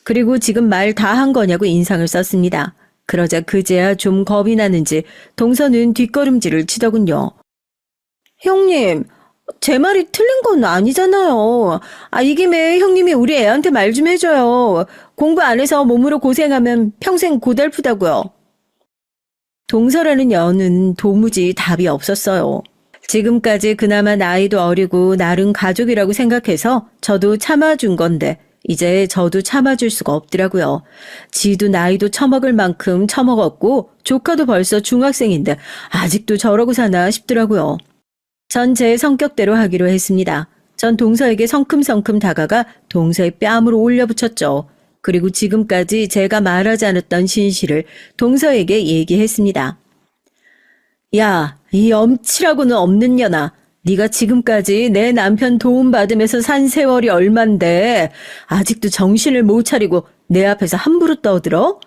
그리고 지금 말 다 한 거냐고 인상을 썼습니다. 그러자 그제야 좀 겁이 나는지 동서는 뒷걸음질을 치더군요. 형님, 제 말이 틀린 건 아니잖아요. 이 김에 형님이 우리 애한테 말 좀 해줘요. 공부 안 해서 몸으로 고생하면 평생 고달프다고요. 동서라는 여는 도무지 답이 없었어요. 지금까지 그나마 나이도 어리고 나름 가족이라고 생각해서 저도 참아준 건데 이제 저도 참아줄 수가 없더라고요. 지도 나이도 처먹을 만큼 처먹었고 조카도 벌써 중학생인데 아직도 저러고 사나 싶더라고요. 전 제 성격대로 하기로 했습니다. 전 동서에게 성큼성큼 다가가 동서의 뺨으로 올려붙였죠. 그리고 지금까지 제가 말하지 않았던 진실을 동서에게 얘기했습니다. 야, 이 엄치라고는 없는 년아. 네가 지금까지 내 남편 도움받으면서 산 세월이 얼만데 아직도 정신을 못 차리고 내 앞에서 함부로 떠들어?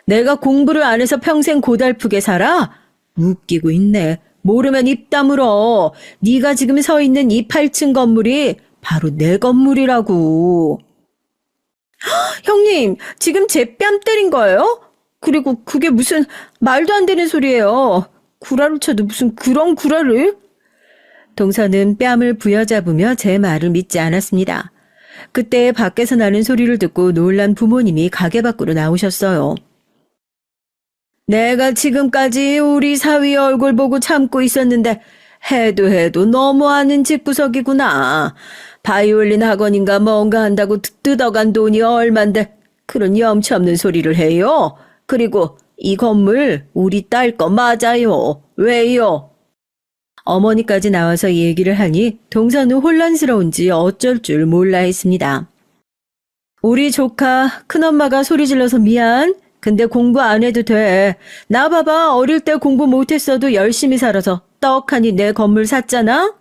내가 공부를 안 해서 평생 고달프게 살아? 웃기고 있네. 모르면 입 다물어. 네가 지금 서 있는 이 8층 건물이 바로 내 건물이라고. 형님, 지금 제 뺨 때린 거예요? 그리고 그게 무슨 말도 안 되는 소리예요. 구라를 쳐도 무슨 그런 구라를? 동서는 뺨을 부여잡으며 제 말을 믿지 않았습니다. 그때 밖에서 나는 소리를 듣고 놀란 부모님이 가게 밖으로 나오셨어요. 내가 지금까지 우리 사위 얼굴 보고 참고 있었는데 해도 너무하는 집구석이구나. 바이올린 학원인가 뭔가 한다고 뜯어간 돈이 얼만데 그런 염치 없는 소리를 해요. 그리고 이 건물 우리 딸 거 맞아요. 왜요? 어머니까지 나와서 얘기를 하니 동서는 혼란스러운지 어쩔 줄 몰라 했습니다. 우리 조카 큰엄마가 소리 질러서 미안. 근데 공부 안 해도 돼. 나 봐봐. 어릴 때 공부 못했어도 열심히 살아서 떡하니 내 건물 샀잖아.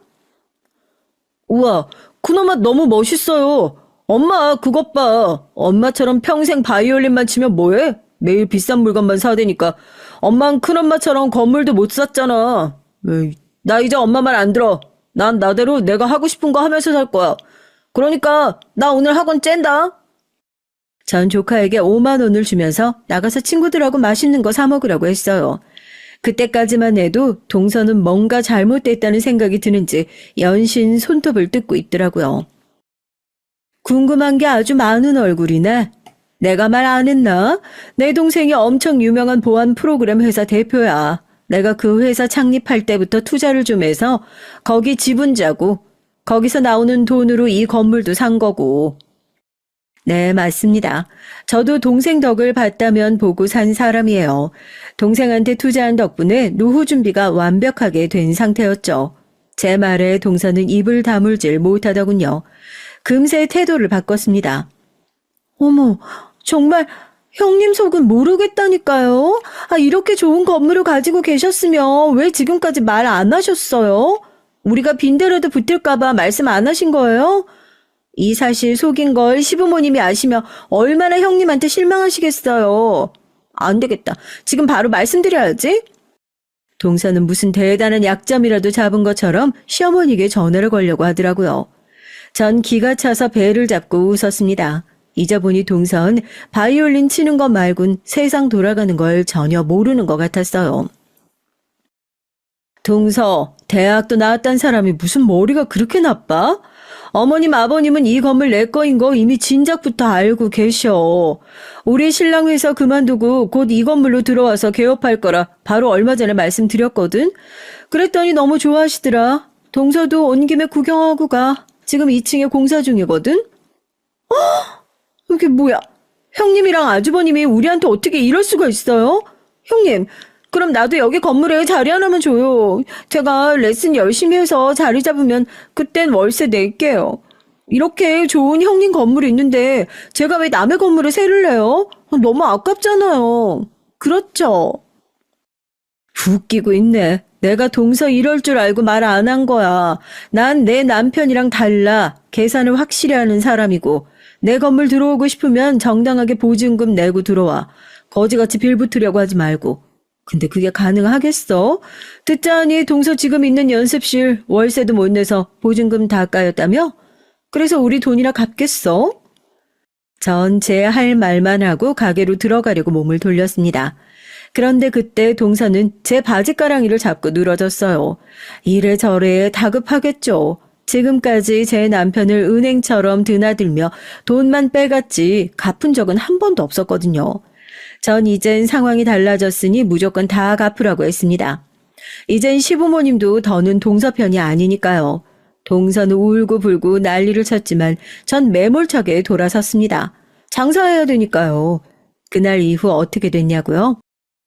우와, 큰엄마 너무 멋있어요. 엄마 그것 봐. 엄마처럼 평생 바이올린만 치면 뭐해? 매일 비싼 물건만 사대니까. 엄만 큰엄마처럼 건물도 못 샀잖아. 에이, 나 이제 엄마 말 안 들어. 난 나대로 내가 하고 싶은 거 하면서 살 거야. 그러니까 나 오늘 학원 쨘다. 전 조카에게 5만 원을 주면서 나가서 친구들하고 맛있는 거 사 먹으라고 했어요. 그때까지만 해도 동서는 뭔가 잘못됐다는 생각이 드는지 연신 손톱을 뜯고 있더라고요. 궁금한 게 아주 많은 얼굴이네. 내가 말 안 했나? 내 동생이 엄청 유명한 보안 프로그램 회사 대표야. 내가 그 회사 창립할 때부터 투자를 좀 해서 거기 지분자고 거기서 나오는 돈으로 이 건물도 산 거고. 네, 맞습니다. 저도 동생 덕을 봤다면 보고 산 사람이에요. 동생한테 투자한 덕분에 노후 준비가 완벽하게 된 상태였죠. 제 말에 동서는 입을 다물질 못하더군요. 금세 태도를 바꿨습니다. 어머, 정말 형님 속은 모르겠다니까요. 이렇게 좋은 건물을 가지고 계셨으면 왜 지금까지 말 안 하셨어요? 우리가 빈대라도 붙을까봐 말씀 안 하신 거예요? 이 사실 속인 걸 시부모님이 아시면 얼마나 형님한테 실망하시겠어요. 안 되겠다. 지금 바로 말씀드려야지. 동서는 무슨 대단한 약점이라도 잡은 것처럼 시어머니에게 전화를 걸려고 하더라고요. 전 기가 차서 배를 잡고 웃었습니다. 잊어보니 동선 바이올린 치는 것 말곤 세상 돌아가는 걸 전혀 모르는 것 같았어요. 동서, 대학도 나왔단 사람이 무슨 머리가 그렇게 나빠? 어머님, 아버님은 이 건물 내 거인 거 이미 진작부터 알고 계셔. 우리 신랑 회사 그만두고 곧 이 건물로 들어와서 개업할 거라 바로 얼마 전에 말씀드렸거든. 그랬더니 너무 좋아하시더라. 동서도 온 김에 구경하고 가. 지금 2층에 공사 중이거든. 이게 뭐야? 형님이랑 아주버님이 우리한테 어떻게 이럴 수가 있어요? 형님, 그럼 나도 여기 건물에 자리 하나만 줘요. 제가 레슨 열심히 해서 자리 잡으면 그땐 월세 낼게요. 이렇게 좋은 형님 건물이 있는데 제가 왜 남의 건물에 세를 내요? 너무 아깝잖아요. 그렇죠? 웃기고 있네. 내가 동서 이럴 줄 알고 말 안 한 거야. 난 내 남편이랑 달라. 계산을 확실히 하는 사람이고 내 건물 들어오고 싶으면 정당하게 보증금 내고 들어와. 거지같이 빌붙으려고 하지 말고. 근데 그게 가능하겠어? 듣자하니 동서 지금 있는 연습실 월세도 못 내서 보증금 다 까였다며? 그래서 우리 돈이나 갚겠어? 전 제 할 말만 하고 가게로 들어가려고 몸을 돌렸습니다. 그런데 그때 동서는 제 바지가랑이를 잡고 늘어졌어요. 이래저래 다급하겠죠. 지금까지 제 남편을 은행처럼 드나들며 돈만 빼갔지 갚은 적은 한 번도 없었거든요. 전 이젠 상황이 달라졌으니 무조건 다 갚으라고 했습니다. 이젠 시부모님도 더는 동서 편이 아니니까요. 동서는 울고불고 난리를 쳤지만 전 매몰차게 돌아섰습니다. 장사해야 되니까요. 그날 이후 어떻게 됐냐고요?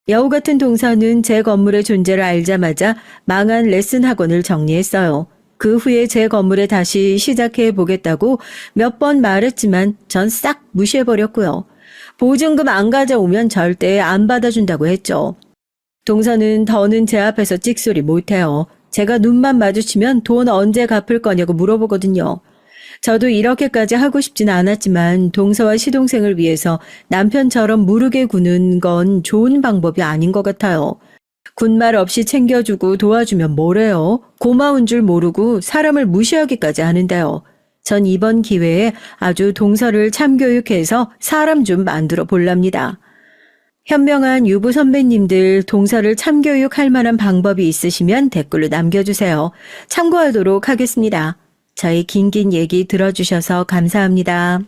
여우 같은 동서는 제 건물의 존재를 알자마자 망한 레슨 학원을 정리했어요. 그 후에 제 건물에 다시 시작해 보겠다고 몇 번 말했지만 전 싹 무시해버렸고요. 보증금 안 가져오면 절대 안 받아준다고 했죠. 동서는 더는 제 앞에서 찍소리 못해요. 제가 눈만 마주치면 돈 언제 갚을 거냐고 물어보거든요. 저도 이렇게까지 하고 싶진 않았지만 동서와 시동생을 위해서 남편처럼 무르게 구는 건 좋은 방법이 아닌 것 같아요. 군말 없이 챙겨주고 도와주면 뭐래요? 고마운 줄 모르고 사람을 무시하기까지 하는데요. 전 이번 기회에 아주 동서를 참교육해서 사람 좀 만들어 볼랍니다. 현명한 유부 선배님들 동서를 참교육할 만한 방법이 있으시면 댓글로 남겨주세요. 참고하도록 하겠습니다. 저희 긴긴 얘기 들어주셔서 감사합니다.